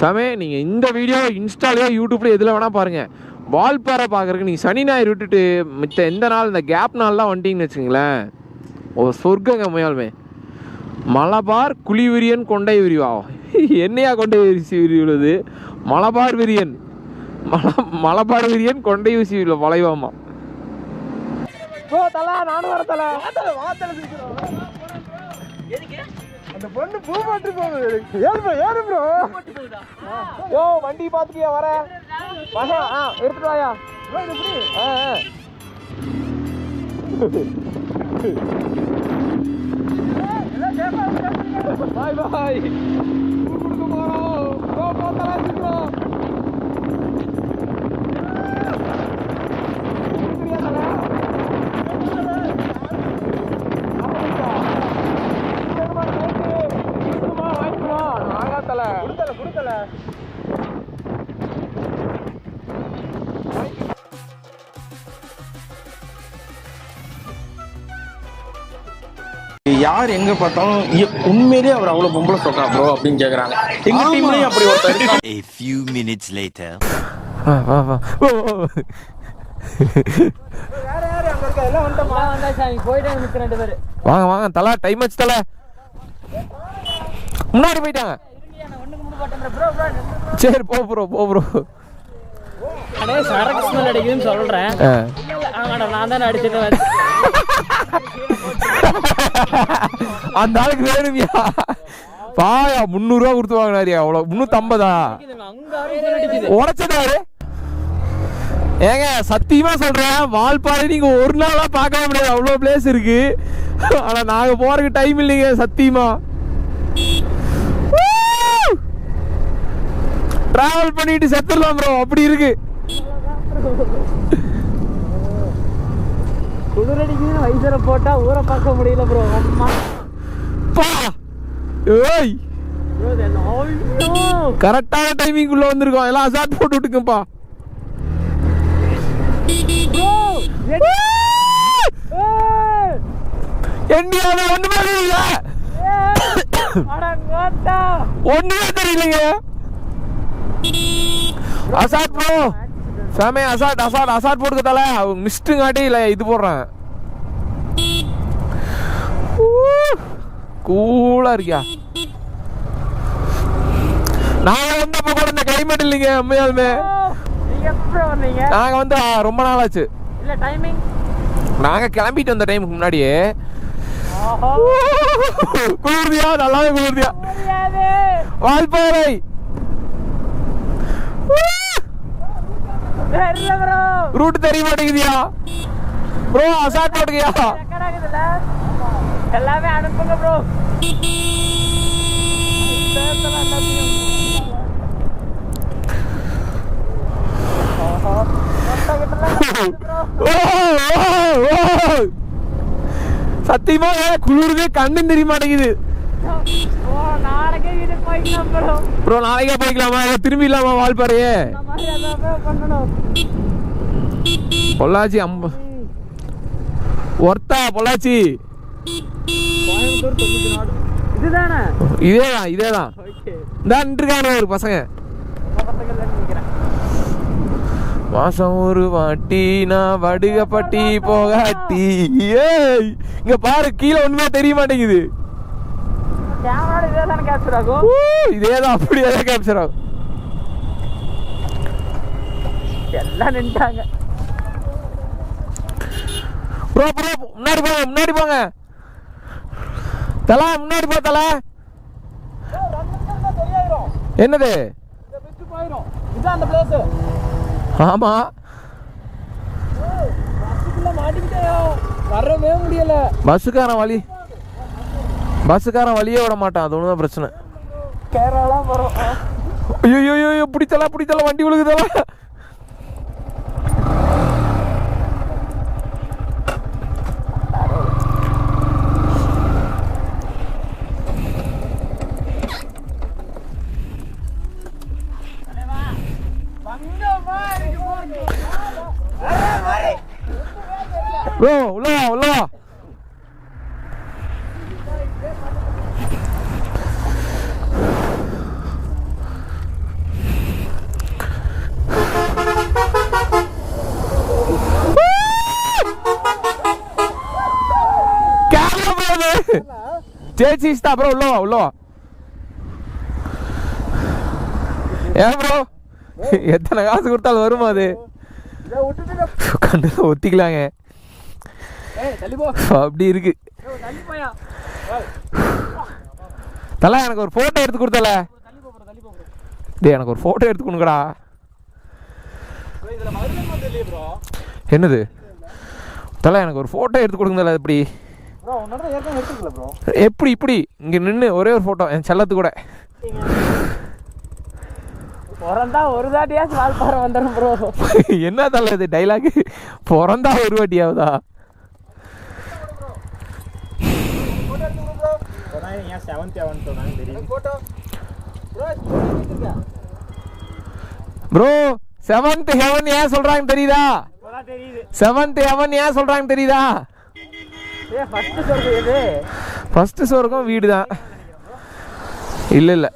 சாமே. நீங்கள் இந்த வீடியோ இன்ஸ்டாலேயோ யூடியூப்லேயோ எதில் வேணால் பாருங்கள். வால்பாறை பார்க்குறதுக்கு நீங்கள் சனி ஞாயிறு விட்டுட்டு மித்த எந்த நாள் இந்த கேப் நாள்லாம் வந்துட்டிங்கன்னு வச்சுங்களேன், ஒரு சொர்க்கங்க உண்மையாலுமே. மலபார் குழிவிரியன் கொண்டை விரிவா, என்னையா கொண்டை விரிவுள்ளது? மலபார் விரியன், மலபார் விரியன் கொண்டை ஊசி வளைவாமா. நானும் வர தலை அந்த பொண்ணு பூ போட்டு போகுது. ஏறு ப்ரோ. யோ வண்டி பார்த்துக்கியா வர எடுத்துட்டு வாயா. பாய் பாய். கொடுக்க போறோம். யார் எங்க பார்த்தாலும் உண்மையிலேயே அவர் அவ்வளவு பொம்பளை சொக்கா ப்ரோ அப்படின்னு கேக்குறாங்க. எங்க டீம்லயும் அப்படி ஒருத்தர் இருக்காங்க. A few minutes later. வாங்க வாங்க தலை, டைம் ஆச்சு தலை. முன்னாடி போயிட்டாங்க. சரி போ ப்ரோ, போ ப்ரோ. சரக்கு ஸ்மெல் அடிக்குதுன்னு சொல்றேன். நான் தானே அடிச்சுட்டு அந்த ஆளுக்கு வேணுமியா? பாயா 300 ரூபா கொடுத்து வாங்கினாரியா? அவ்வளோ 350 உடச்சதாரு. ஏங்க சத்தியமா சொல்றேன், வால்பாறை நீங்க ஒரு நாளா பார்க்க முடியாது, அவ்வளோ பிளேஸ் இருக்கு. ஆனா நாங்க போறதுக்கு டைம் இல்லைங்க சத்தியமா. டிராவல் பண்ணிட்டு செத்துடலாம் ப்ரோ, அப்படி இருக்கு. குளிரடிக்குன்னு வைசரை போட்டா ஊரை பார்க்க முடியல ப்ரோ. ஏய் கரெக்டான டைமிங் உள்ள வந்திருக்கோம். எல்லாம் அசாட் போட்டு விட்டுங்கப்பா. இந்தியாவில் ஒண்ணுமே இல்ல, ஒண்ணுமே தெரியலங்க. அசாட் ப்ரோ சாமே, அசாட் அசாட் அசாட் போட்டுக்கத்தால அவங்க மிஸ்டுங்காட்டி இல்லை இது போடுறேன். கூலா இருக்கியா? நாங்க வந்தப்ப கூட இந்த கிளைமேட் இல்லைங்க உண்மையாலுமே. நாங்க வந்து ரொம்ப நாள் ஆச்சு. நாங்க கிளம்பிட்டு வந்த டைமுக்கு முன்னாடியே குளிர்தியா, நல்லாவே குளிர்தியா. வால்பாறை ரூட் தெரிய மாட்டேங்குதியா ப்ரோ? அசாட் போட்டுக்கியா? எல்லாமே அனுப்புங்க ப்ரோ. சத்தியமா குளிர்தே கண்ணும் தெரிய மாட்டேங்குது ப்ரோ. நாளைக்கே போய்க்கலாமா? திரும்பி இல்லாமா வால்பாறையே? பொள்ளாச்சி 50 ஒர்த்தா? பொள்ளாச்சி இதேதான் இதேதான். இந்த இருக்கான ஒரு பசங்க மாசம் ஒரு வாட்டி நான் வடுகப்பட்டி போகாட்டி. ஏய் இங்க பாரு, கீழே ஒண்ணுமே தெரிய மாட்டேங்குது. இதேதான் அப்படியே தான் கேப்சர் ஆகும். எல்லாம் நின்றாங்க. ப்ரோ முன்னாடி போங்க, முன்னாடி போங்க தல, முன்னாடி போ தல. என்னது? இதான் அந்த பிளேஸ். ஆமா, வரவே முடியல. பஸ்ஸுக்காரன் வழியே விட மாட்டான், அது ஒண்ணுதான் பிரச்சனை. கேரளா வரும். ஐயோ பிடித்தல வண்டி விழுகுதல. ப்ரோ உள்ள வா. சேச்சிஸ்தா ப்ரோ, உள்ள வா. ஏன் ப்ரோ, எத்தனை காசு கொடுத்தாலும் வருமா அது? கண்டு ஒத்திக்கலாங்க, அப்படி இருக்கு. தல எனக்கு ஒரு போட்டோ எடுத்து கொடுத்தல. டேய் எனக்கு ஒரு போட்டோ எடுத்து கொடுங்கடா. என்னது தல, எனக்கு ஒரு போட்டோ எடுத்து கொடுங்கல. எப்படி இப்படி இங்க நின்று ஒரே ஒரு போட்டோ என் செல்லத்து கூட. பிறந்தா ஒரு தாட்டியாச்சு வால்பாறை வந்துடும் ப்ரோ. என்ன தல இது டைலாக்? பிறந்தா ஒரு வாட்டியாவதா? ப்ரோ 7th heaven ஏன் சொல்றாங்க தெரியுதா? 7th heaven ஏன் சொல்றாங்க தெரியுதா? ஃபர்ஸ்ட் சொர்க்கம் வீடு தான். இல்ல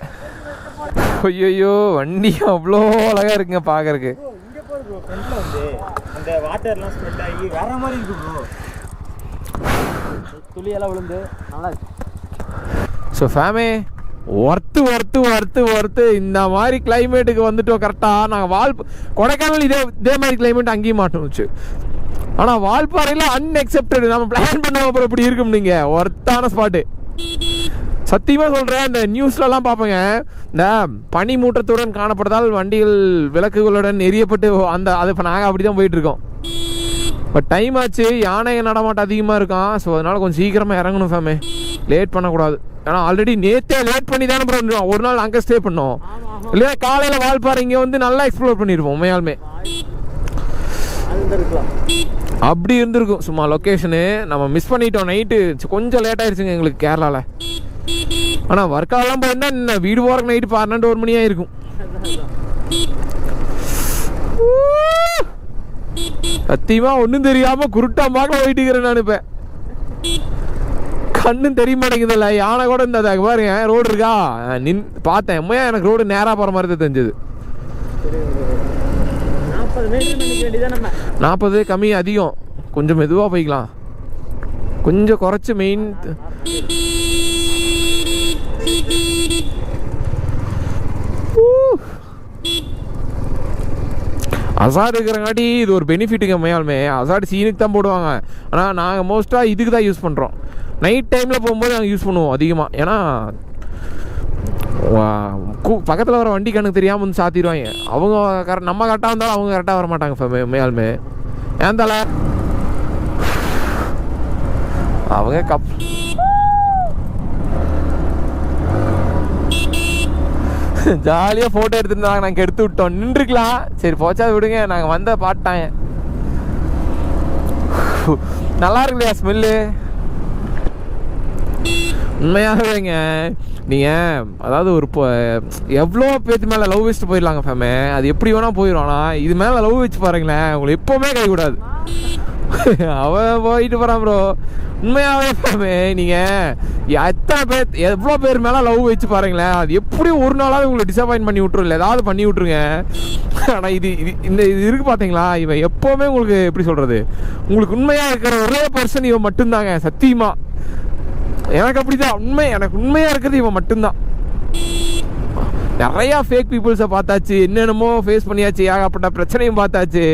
ஐயோ வண்டி அவ்வளோ அழகா இருக்குங்க பாக்குறதுக்கு. துளியெல்லாம் விழுந்து நல்லா இருக்கு. ஸோ ஃபேமே ஒர்த்து இந்த மாதிரி கிளைமேட்டுக்கு வந்துட்டோம் கரெக்டாக. நாங்கள் கொடைக்கானல் இதே மாதிரி கிளைமேட் அங்கேயும் மாட்டோம்ச்சு. ஆனால் வால்பாறையில் அன்எக்செப்டட். நம்ம பிளான் பண்ணுவோம் அப்புறம் இப்படி இருக்கும். நீங்கள் ஒர்த்தான ஸ்பாட்டு சத்தியமாக சொல்கிறேன். இந்த நியூஸ்லலாம் பார்ப்பேங்க, இந்த பனி மூட்டத்துடன் காணப்படுறதால் வண்டிகள் விளக்குகளுடன் எரியப்பட்டு அது இப்போ நாங்கள் அப்படி தான் போயிட்டுருக்கோம். பட் டைம் ஆச்சு, யானை நடமாட்டம் அதிகமாக இருக்கான். ஸோ அதனால் கொஞ்சம் சீக்கிரமாக இறங்கணும் ஃபேமே, லேட் பண்ணக்கூடாது. ஏன்னா ஆல்ரெடி நேற்றே லேட் பண்ணி தானே ப்ரோ ஒரு நாள் அங்கே ஸ்டே பண்ணோம். இல்லையா காலையில் வால்பாறை இங்கே வந்து நல்லா எக்ஸ்ப்ளோர் பண்ணியிருப்போம் உண்மையாலுமே. அப்படி இருந்திருக்கும் சும்மா லொக்கேஷனு. நம்ம மிஸ் பண்ணிட்டோம். நைட்டு கொஞ்சம் லேட் ஆயிடுச்சுங்க எங்களுக்கு கேரளாவில். ஆனால் ஒர்க்காலாம் போயிருந்தா என்ன வீடு போகிறக்கு நைட்டு 12-1 மணி ஆயிருக்கும். சத்தியமாக ஒன்றும் தெரியாமல் குருட்டாம்பாக்கில் போயிட்டு இருக்கிறேன் நான். இப்போ கண்ணும் தெரிய மாட்டேங்குதுல்ல. யானை கூட இந்த பாருங்க ரோடு இருக்கா பார்த்தேன். உண்மையாக எனக்கு ரோடு நேராக போகிற மாதிரி தான் தெரிஞ்சது. 40 கம்மி அதிகம், கொஞ்சம் மெதுவாக போய்க்கலாம். கொஞ்சம் குறைச்சி மெயின் அசாடு இருக்கிறங்காட்டி இது ஒரு பெனிஃபிட்டுங்க உண்மையாலுமே. அசாடு சீனுக்கு தான் போடுவாங்க, ஆனால் நாங்கள் மோஸ்ட்டாக இதுக்கு தான் யூஸ் பண்ணுறோம். நைட் டைமில் போகும்போது நாங்கள் யூஸ் பண்ணுவோம் அதிகமாக. ஏன்னா பக்கத்தில் வர வண்டி கணக்கு தெரியாமல் வந்து சாத்திடுவாங்க அவங்க. நம்ம கரெக்டாக இருந்தாலும் அவங்க கரெக்டாக வர மாட்டாங்க உண்மையாலுமே. ஏன் தலை அவங்க ஜாலியாக ஃபோட்டோ எடுத்துருந்தாங்க, நாங்கள் எடுத்து விட்டோம். நின்றுக்கலாம், சரி போச்சா விடுங்க, நாங்கள் வந்த பாட்டாங்க. நல்லா இருக்கு இல்லையா ஸ்மெல்லு? உண்மையாகவேங்க. நீங்கள் அதாவது ஒரு எவ்வளோ பேத்து மேலே லவ் வச்சுட்டு போயிடலாங்க ஃபேமே. அது எப்படி வேணால் போயிடும். ஆனால் இது மேலே லவ் வச்சு பாருங்களேன், உங்களுக்கு எப்போவுமே கைக்கூடாது. அவன் போயிட்டு போகிறான் ப்ரோ. உண்மையாகவே நீங்கள் எத்தனை பேர் எவ்வளோ பேர் மேலே லவ் வச்சு பாருங்களேன், அது எப்படியும் ஒரு நாளாவது உங்களை டிசப்பாயின்ட் பண்ணி விட்ரும், இல்லை ஏதாவது பண்ணி விட்ருங்க. ஆனால் இது இருக்குது பார்த்தீங்களா, இவன் எப்போவுமே உங்களுக்கு எப்படி சொல்கிறது, உங்களுக்கு உண்மையாக இருக்கிற ஒரே பர்சன் இவன் மட்டும்தாங்க. சத்தியமாக எனக்கு அப்படி தான். எனக்கு உண்மையாக இருக்கிறது இவன் மட்டும்தான். நிறையா ஃபேக் பீப்புள்ஸை பார்த்தாச்சு, என்னென்னமோ ஃபேஸ் பண்ணியாச்சு, ஏகப்பட்ட பிரச்சனையும் பார்த்தாச்சு.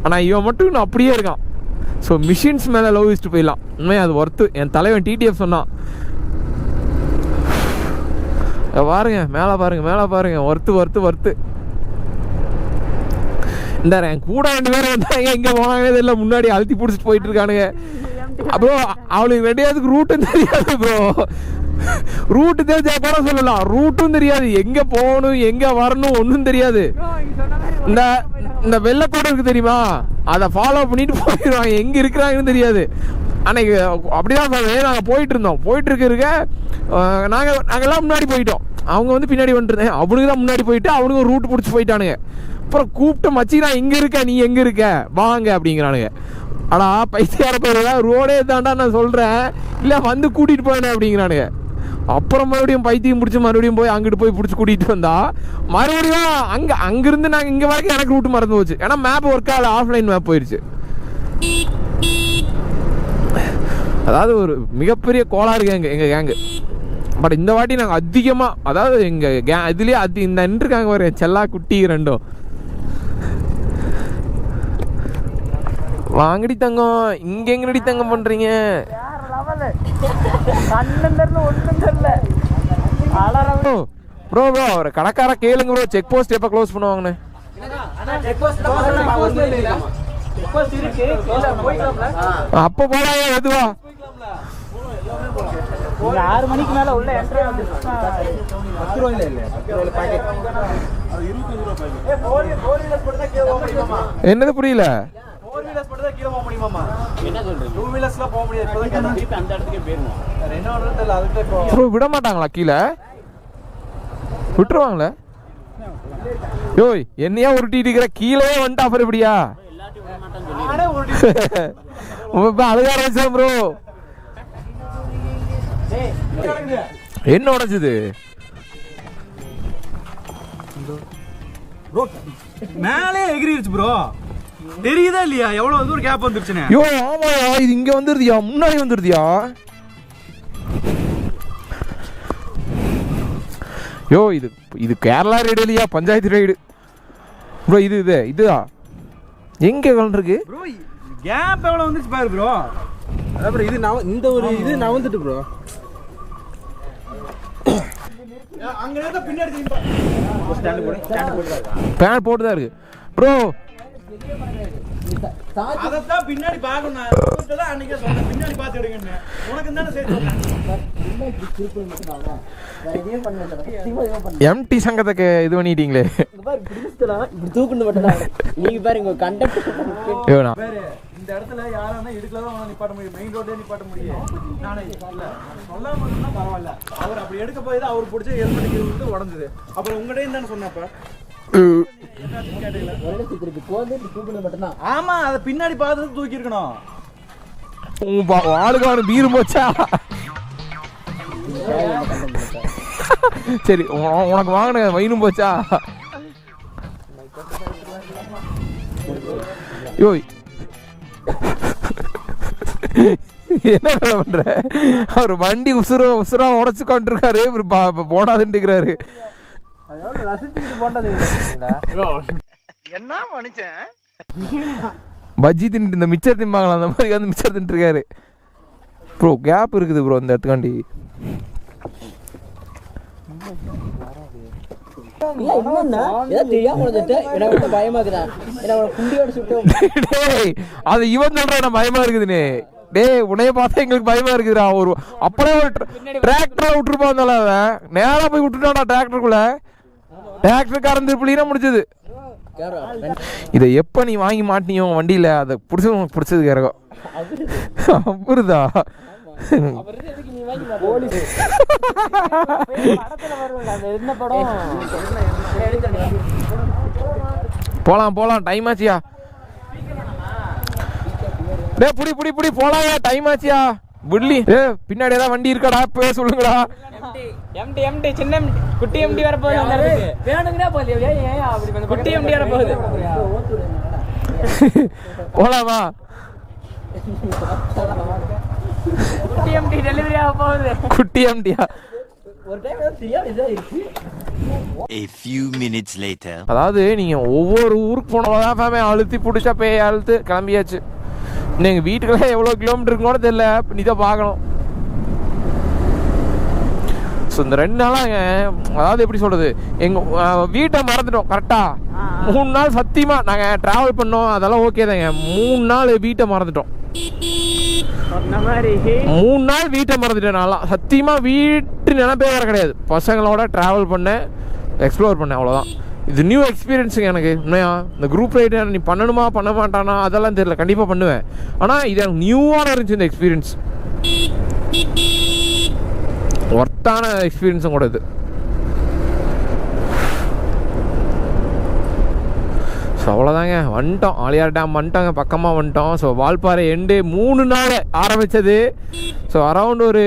ஆனால் இவன் மட்டும் இன்னும் அப்படியே இருக்கான். ஸோ மிஷின்ஸ் மேலே லவ் வச்சுட்டு போயிடலாம். உண்மையாக அது ஒர்த்து. என் தலைவன் டிடிஎஃப் சொன்னான், பாருங்க மேலே பாருங்க ஒர்த்து. இந்த என் கூட 2 பேரும் வந்தாங்க, எங்கே போனாங்கன்னே தெரியல, முன்னாடி அழுத்தி பிடிச்சிட்டு போயிட்டு இருக்கானுங்க. ப்ரோ அவளுக்கு ரெண்டையாவதுக்கு ரூட்டும் தெரியாது ப்ரோ. ரூட்டு தெரிஞ்சா கூட சொல்லலாம், ரூட்டும் தெரியாது, எங்கே போகணும் எங்கே வரணும் ஒன்றும் தெரியாது. இந்த வெள்ளக்கோடு இருக்கு தெரியுமா, அதை ஃபாலோ பண்ணிட்டு போயிடுவாங்க, எங்கே இருக்கிறாங்கன்னு தெரியாது. அன்னைக்கு அப்படிதான் சொல்லுவேன். நாங்கள் போயிட்டு இருந்தோம், போயிட்டு நாங்கள்லாம் முன்னாடி போயிட்டோம், அவங்க வந்து பின்னாடி வந்துருந்தேன். அவனுக்கு தான் முன்னாடி போயிட்டு அவனுக்கு ஒரு ரூட் பிடிச்சி போயிட்டானுங்க. அப்புறம் கூப்பிட்டு மச்சி நான் இங்கே இருக்க, நீ எங்கே இருக்க வாங்க அப்படிங்கிறானுங்க. ஆனால் பைத்தியார போயிடுறா, ரோடே தாண்டா நான் சொல்கிறேன், இல்லை வந்து கூட்டிகிட்டு போயினேன் அப்படிங்கிறானுங்க. அப்புறம் மறுபடியும் பைத்தியம் பிடிச்சி மறுபடியும் போய் அங்கிட்டு போய் பிடிச்சி கூட்டிகிட்டு வந்தா மறுபடியும் அங்கேருந்து நாங்கள் இங்கே வரைக்கும் எனக்கு ரூட்டு மறந்து போச்சு. ஏன்னா மேப் ஒர்க் ஆகல, ஆஃப்லைன் மேப் போயிடுச்சு. அதாவது ஒரு மிகப்பெரிய கோளாறு கேங்கு எங்கள் கேங்கு. பட் இந்த வாட்டி நாங்கள் அதிகமாக, அதாவது எங்கள் இதுலேயே இந்த நின்றுருக்காங்க ஒரு செல்லா குட்டி 2 வாங்கடி தங்கம், இங்கே எங்கடி தங்கம் பண்ணுறீங்க? ப்ரோ ஒரு கடைக்கார கேளுங்க ப்ரோ, செக் போஸ்ட் எப்போ க்ளோஸ் பண்ணுவாங்கன்னு. அப்போ போடாயா எதுவா 6 மணிக்கு மேல உள்ள என்னது புரியல? விட மாட்டாங்களா கீழே? விட்டுருவாங்களே. யோய் என்னையா உருட்டிட்டு இருக்கிற, கீழே வந்துட்டு அப்புறம் எப்படியா அழுக ஆரம்பிச்சேன் ப்ரோ. என்ன உடைச்சது மேலே எகிரிருச்சு ப்ரோ, தெரியுதா இல்லையா எவ்வளவு தூரம் கேப் வந்துருச்சுன்னு? யோ ஆமாயா, இது இங்க வந்துருதியா, முன்னாடி வந்துருதியா? யோ இது கேரளா ரைடு இல்லையா, பஞ்சாயத்து ரைடு ப்ரோ. இதுதான் எங்க கலந்துருக்கு ப்ரோ, கேப் எவ்வளவு வந்துருச்சு பாரு ப்ரோ. அப்புறம் இது இந்த ஒரு இது நவந்துட்டு ப்ரோ. அங்க பின்னாடி பேன் போட்டுதான் இருக்கு ப்ரோ. அதான் பின்னாடி பாக்கணும், அன்னைக்கே சொன்னேன் பின்னாடி பாத்து எடுங்க. உனக்கு தானே சரி எம்டி சங்கத்துக்கு இது பண்ணிட்டீங்களே. இந்த இடத்துல யாராவது எடுக்கலதான் நிப்பாட்ட முடியும், மெயின் ரோடே நிப்பாட்ட முடியும். நானே சொல்லாம இருந்தா பரவாயில்ல, அவர் அப்படி எடுக்க போய் தான் அவர் பிடிச்ச ஹெல்மெட் வந்து உடஞ்சது. அப்புறம் உங்கள்கிட்ட தானே சொன்னப்ப ஆமா, அதை பின்னாடி பார்த்து தூக்கி இருக்கணும். ஆளுக்கான பீரு போச்சா? சரி உனக்கு வாங்கின வயிறும் போச்சா? யோய் என்ன பண்ற? அவர் வண்டி உசுரா உடச்சு கொண்டிருக்காரு, போடாதுன்னுக்கிறாரு. என்ன மனுஷன் பஜ்ஜி தின்னு இந்த மிச்சர் திம்பாங்களா, அந்த மாதிரி வந்து மிச்சர் தின்ட்டு இருக்காரு ப்ரோ. கேப் இருக்குது ப்ரோ இந்த இடத்துக்காண்டி. அது இவன் சொல்ற பயமா இருக்குதுன்னு. டேய் உன்னைய பார்த்தா எங்களுக்கு பயமா இருக்குதுடா. ஒரு அப்படியே ஒரு டிராக்டரை விட்டுருப்பான், நேரா போய் விட்டுட்டான்டா டிராக்டருக்குள்ள. டிராக்டருக்காரன் திருப்பினா முடிச்சது. இதை எப்ப நீ வாங்கி மாட்டினியோ வண்டியில, அதை பிடிச்சது கேரகம் அவருதா. போலாம் டைம் ஆச்சியா. டே புடி புடி புடி போலாயா, டைம் ஆச்சியா விட்லி. ஏ பின்னாடி ஏதாவது வண்டி இருக்காடா, போய் சொல்லுங்கடா. எம்டி எம்டி சின்ன எம்டி குட்டி எம்டி வர போகுது. வேணுங்கடா போலியா, ஏன் அப்படி பண்ண? குட்டி எம்டி வர போகுது. போலாமா? குட்டி எம்டி டெலிவரி ஆக போகுது. குட்டி எம்டியா? ஒரு டைம் சரியா இதா இருக்கு. A few minutes later. அதாவது நீங்கள் ஒவ்வொரு ஊருக்கு போனதான் ஃபேமே அழுத்தி பிடிச்சா பேய் அழுத்து கிளம்பியாச்சு. இன்னும் எங்கள் வீட்டுக்கெல்லாம் எவ்வளோ கிலோமீட்டருக்கு கூட தெரியல, நீ தான் பார்க்கணும். ஸோ இந்த 2 நாளாக அதாவது எப்படி சொல்கிறது, எங்கள் வீட்டை மறந்துட்டோம் கரெக்டாக. 3 நாள் சத்தியமாக நாங்கள் ட்ராவல் பண்ணோம், அதெல்லாம் ஓகே தாங்க. 3 நாள் வீட்டை மறந்துட்டோம். 3 நாள் வீட்டை மறந்துட்டேன். நான்லாம் சத்தியமாக வீட்டு நினைப்பே வேறு கிடையாது. பசங்களோட ட்ராவல் பண்ணேன், எக்ஸ்ப்ளோர் பண்ணேன், அவ்வளோதான். இது நியூ எக்ஸ்பீரியன்ஸுங்க எனக்கு உண்மையா. இந்த குரூப் ரைடு நீ பண்ணணுமா பண்ண மாட்டானா அதெல்லாம் தெரியல, கண்டிப்பாக பண்ணுவேன். ஆனால் இது எனக்கு நியூவான இருந்துச்சு இந்த எக்ஸ்பீரியன்ஸ். ஒர்த்தான எக்ஸ்பீரியன்ஸும் கூட இது. ஸோ அவ்வளோதாங்க, வந்துட்டோம். ஆலியார் டேம் வந்துட்டோங்க, பக்கமாக வந்துட்டோம். ஸோ வால்பாறை எண்டு 3 நாள் ஆரம்பித்தது. ஸோ அரௌண்ட் ஒரு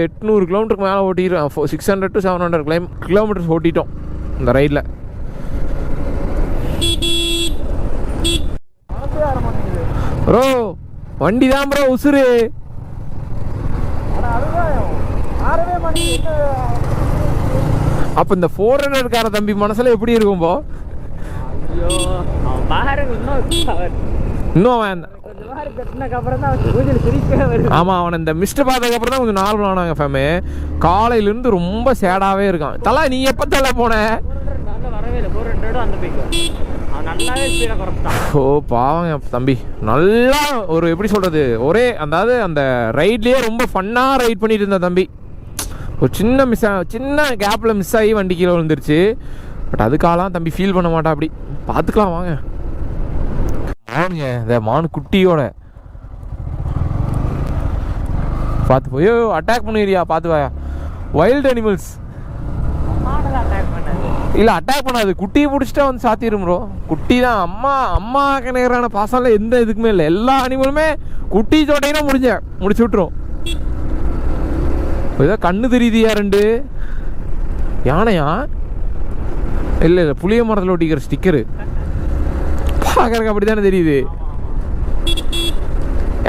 800 கிலோமீட்டருக்கு மேலே ஓட்டிடுறோம். 600 to 700 கிலோமீட்டர்ஸ் ஓட்டிட்டோம் இந்த ரைடில். ப்ரோ வண்டி தான் ப்ரோ உசுரு. அப்போ இந்த 400 கார தம்பி மனசில் எப்படி இருக்கும் போ? இன்னும் அவன் ஆமாம், அவன் இந்த மிஸ்டர் பார்த்ததுக்கு அப்புறம் தான் கொஞ்சம் நார்மல் ஆனாங்க ஃபேமே. காலையிலேருந்து ரொம்ப சேடாகவே இருக்கான். தலை நீ எப்போ தலை போன? ஓ பாவங்க தம்பி. நல்லா ஒரு எப்படி சொல்கிறது, ஒரே அதாவது அந்த ரைட்லேயே ரொம்ப ஃபன்னாக ரைட் பண்ணிட்டு இருந்த தம்பி. ஒரு சின்ன கேப்பில் மிஸ் ஆகி வண்டி கீழே விழுந்துருச்சு. பட் அதுக்காலாம் தம்பி ஃபீல் பண்ண மாட்டா. அப்படி பார்த்துக்கலாம் வாங்க. மானுங்க, இந்த மானு குட்டியோட பார்த்து போய் அட்டாக் பண்ணிடுறியா, பார்த்து வாயா. வைல்டு அனிமல்ஸ் இல்லை அட்டாக் பண்ணாது, குட்டியை பிடிச்சிட்டா வந்து சாத்திடும் ப்ரோ. குட்டி தான் அம்மாக்கு நேரான பாசம்லாம் எந்த இதுக்குமே இல்லை. எல்லா அனிமலுமே குட்டி தோட்டையினா முடிச்சு விட்டுரும். ஏதோ கண்ணு தெரியுதியா 2 யானையா? இல்லை புளிய மரத்தில் ஒட்டிக்கிற ஸ்டிக்கரு பார்க்கறக்கு அப்படி தானே தெரியுது.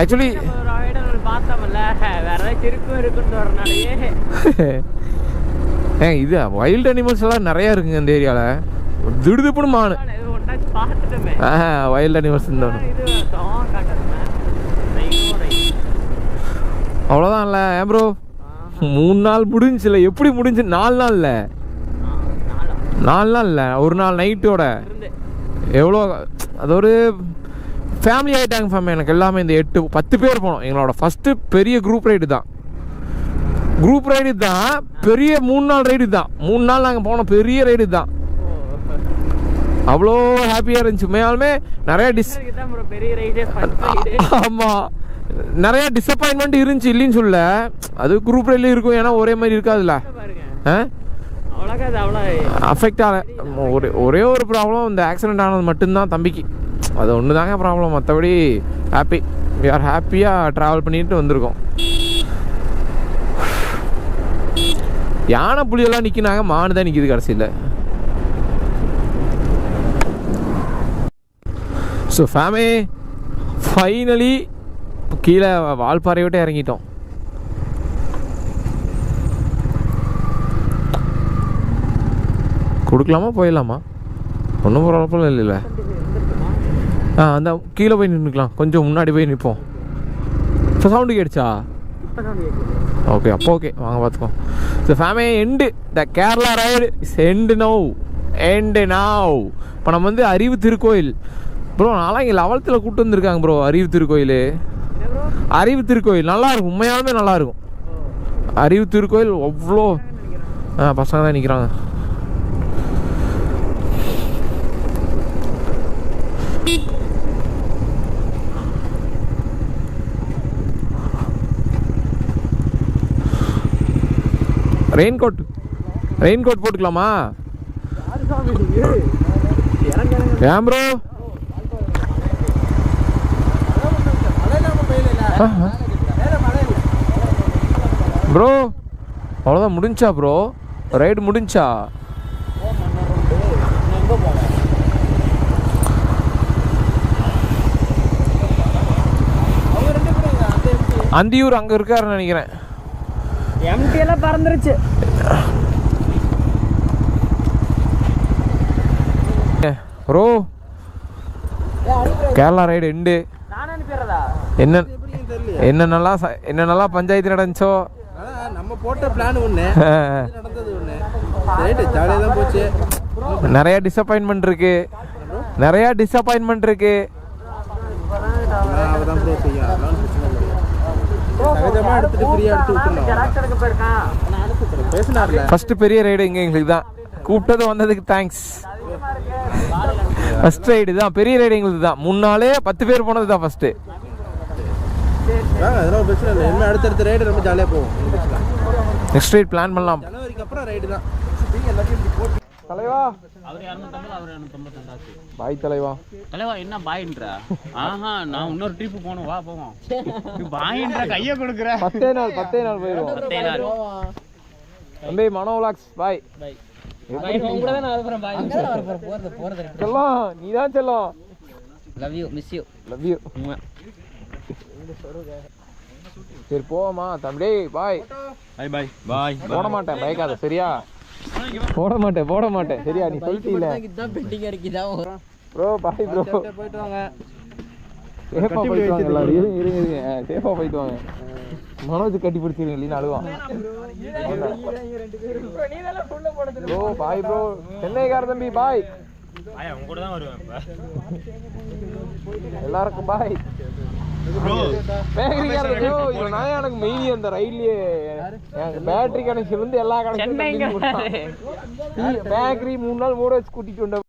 ஆக்சுவலி இது வைல்டு அனிமல்ஸ் எல்லாம் நிறையா இருக்குங்க இந்த ஏரியாவில். திடுதுப்புன்னு மானு வைல்டு அனிமல்ஸ் இருந்தோம். அவ்வளோதான் இல்லை ஏன் ப்ரோ? 3 நாள் முடிஞ்சில்ல, எப்படி முடிஞ்சு? 4 நாள் இல்லை, 4 நாள் இல்லை, ஒரு நாள் நைட்டோட எவ்வளோ. அது ஒரு ஃபேமிலி ஆகிட்டாங்க ஃபேமிலி. எனக்கு எல்லாமே இந்த 8-10 பேர் போனோம். எங்களோட ஃபஸ்ட்டு பெரிய குரூப் ரைடு தான். பெரிய 3 நாள் ரைடு தான். 3 நாள் நாங்கள் போனோம், பெரிய ரைடு தான். அவ்வளோ ஹாப்பியாக இருந்துச்சு உண்மையாலுமே. நிறைய ஆமாம், நிறையா டிசப்பாயின்மெண்ட் இருந்துச்சு, இல்லைன்னு சொல்ல. அது குரூப் ரைட்லேயும் இருக்கும், ஏன்னா ஒரே மாதிரி இருக்காதுல்ல. அஃபெக்ட் ஆகலை. ஒரே ஒரு ப்ராப்ளம், இந்த ஆக்சிடென்ட் ஆனது மட்டும்தான் தம்பிக்கு. அது ஒன்று தாங்க ப்ராப்ளம். மற்றபடி ஹாப்பி, வி ஆர் ஹாப்பியாக ட்ராவல் பண்ணிட்டு வந்திருக்கோம். யானை புலியெல்லாம் நிற்கினாங்க, மானு தான் நிற்கிது கடைசியில். ஸோ ஃபேமிலி ஃபைனலி கீழே வால்பாறையை விட்டு இறங்கிட்டோம். கொடுக்கலாமா போயிடலாமா? ஒன்றும் ப்ராப்ளம் இல்லைல்ல. அந்த கீழே போய் நின்றுக்கலாம், கொஞ்சம் முன்னாடி போய் நிற்போம். இப்போ சவுண்டு கேடுச்சா? ஓகே, அப்போ ஓகே, வாங்க பார்த்துக்கோ. So family and the Kerala ride is end now. இப்போ நம்ம வந்து அறிவு திருக்கோயில் ப்ரோ. நான்லாம் இங்கே 11th கூப்பிட்டு வந்திருக்காங்க ப்ரோ. அறிவு திருக்கோயில் நல்லாயிருக்கும், உண்மையாலுமே நல்லாயிருக்கும். அறிவு திருக்கோயில் அவ்வளோ பசங்க தான் நிற்கிறாங்க. ரெயின் கோட் போட்டுக்கலாமா? ஏன் ப்ரோ? ப்ரோ அவ்வளோதான் முடிஞ்சா ப்ரோ? ரைடு முடிஞ்சா? அந்தியூர் அங்கே இருக்காருன்னு நினைக்கிறேன். எம்டி எல்லாம் பறந்துருச்சு. Bro Kerala ride end. என்னென்னலாம் பஞ்சாயத்து நடந்துச்சோ. நம்ம போட்ட பிளான் ஒண்ணு, நடந்தது ஒண்ணு. ரைட் ஜாலியா தான் போச்சு. நிறைய டிசப்பாயின்மெண்ட் இருக்கு. அவதான் ப்ரோ செய்யும். அதெல்லாம் பிரச்சனை இல்லை. சகஜமா எடுத்துட்டு ஃப்ரீயா எடுத்து விட்டுறலாம். பேசினார்ல ஃபர்ஸ்ட் பெரிய ரைடு இங்கே எங்களுக்கு தான். கூப்பிட்டது வந்ததுக்கு தேங்க்ஸ். ஃபர்ஸ்ட் ரைடு தான், பெரிய ரைடு எங்களுக்கு தான். முன்னாலே 10 பேர் போனது தான் ஃபர்ஸ்ட். அதெல்லாம் பிரச்சனை இல்லை. இனிமேல் அடுத்தடுத்த ரைடு ரொம்ப ஜாலியாக போகும். நெக்ஸ்ட் ரைட் பிளான் பண்ணலாம். ஜனவரிக்கு அப்புறம் ரைடு தான். தலைவா அவர் 250 அவர் 250 பாய் தலைவா. தலைவா என்ன பாயின்றா? ஆஹா நான் இன்னொரு ட்ரிப் போகணும், வா போவோம். பாயின்றா கையை கொடுக்குற. 10 நாள் போயிடுவோம். தம்பி மனோ விலாக்ஸ் பாய். செல்லம் நீதான் செல்லம். Love you, miss you. சரி போவோமா தம்பி? பாய் பாய் பாய். போட மாட்டேன் பயக்காத சரியா? போட மாட்டேன் சரியா? நீ சொல்லிட்டீல ப்ரோ. Bye bro. போயிட்டு வாங்க. சேஃபா போயிட்டு வாங்க எல்லாரும். இருங்க சேஃபா போயிட்டு வாங்க. மனோஜ் கட்டி பிடிச்சிருங்க இல்லைன்னு அழுவான். Bro bye bro. சென்னைக்கார தம்பி பாய். அவங்க கூட தான் வருவேன் இப்ப. எல்லாருக்கும் பாய். எனக்கு மெயின் அந்த ரயில்லையே பேட்டரி கனெக்ஷன் வந்து எல்லா கனெக்ஷன் பேக்கரி 3 நாள் மூட வச்சு கூட்டிட்டு வந்த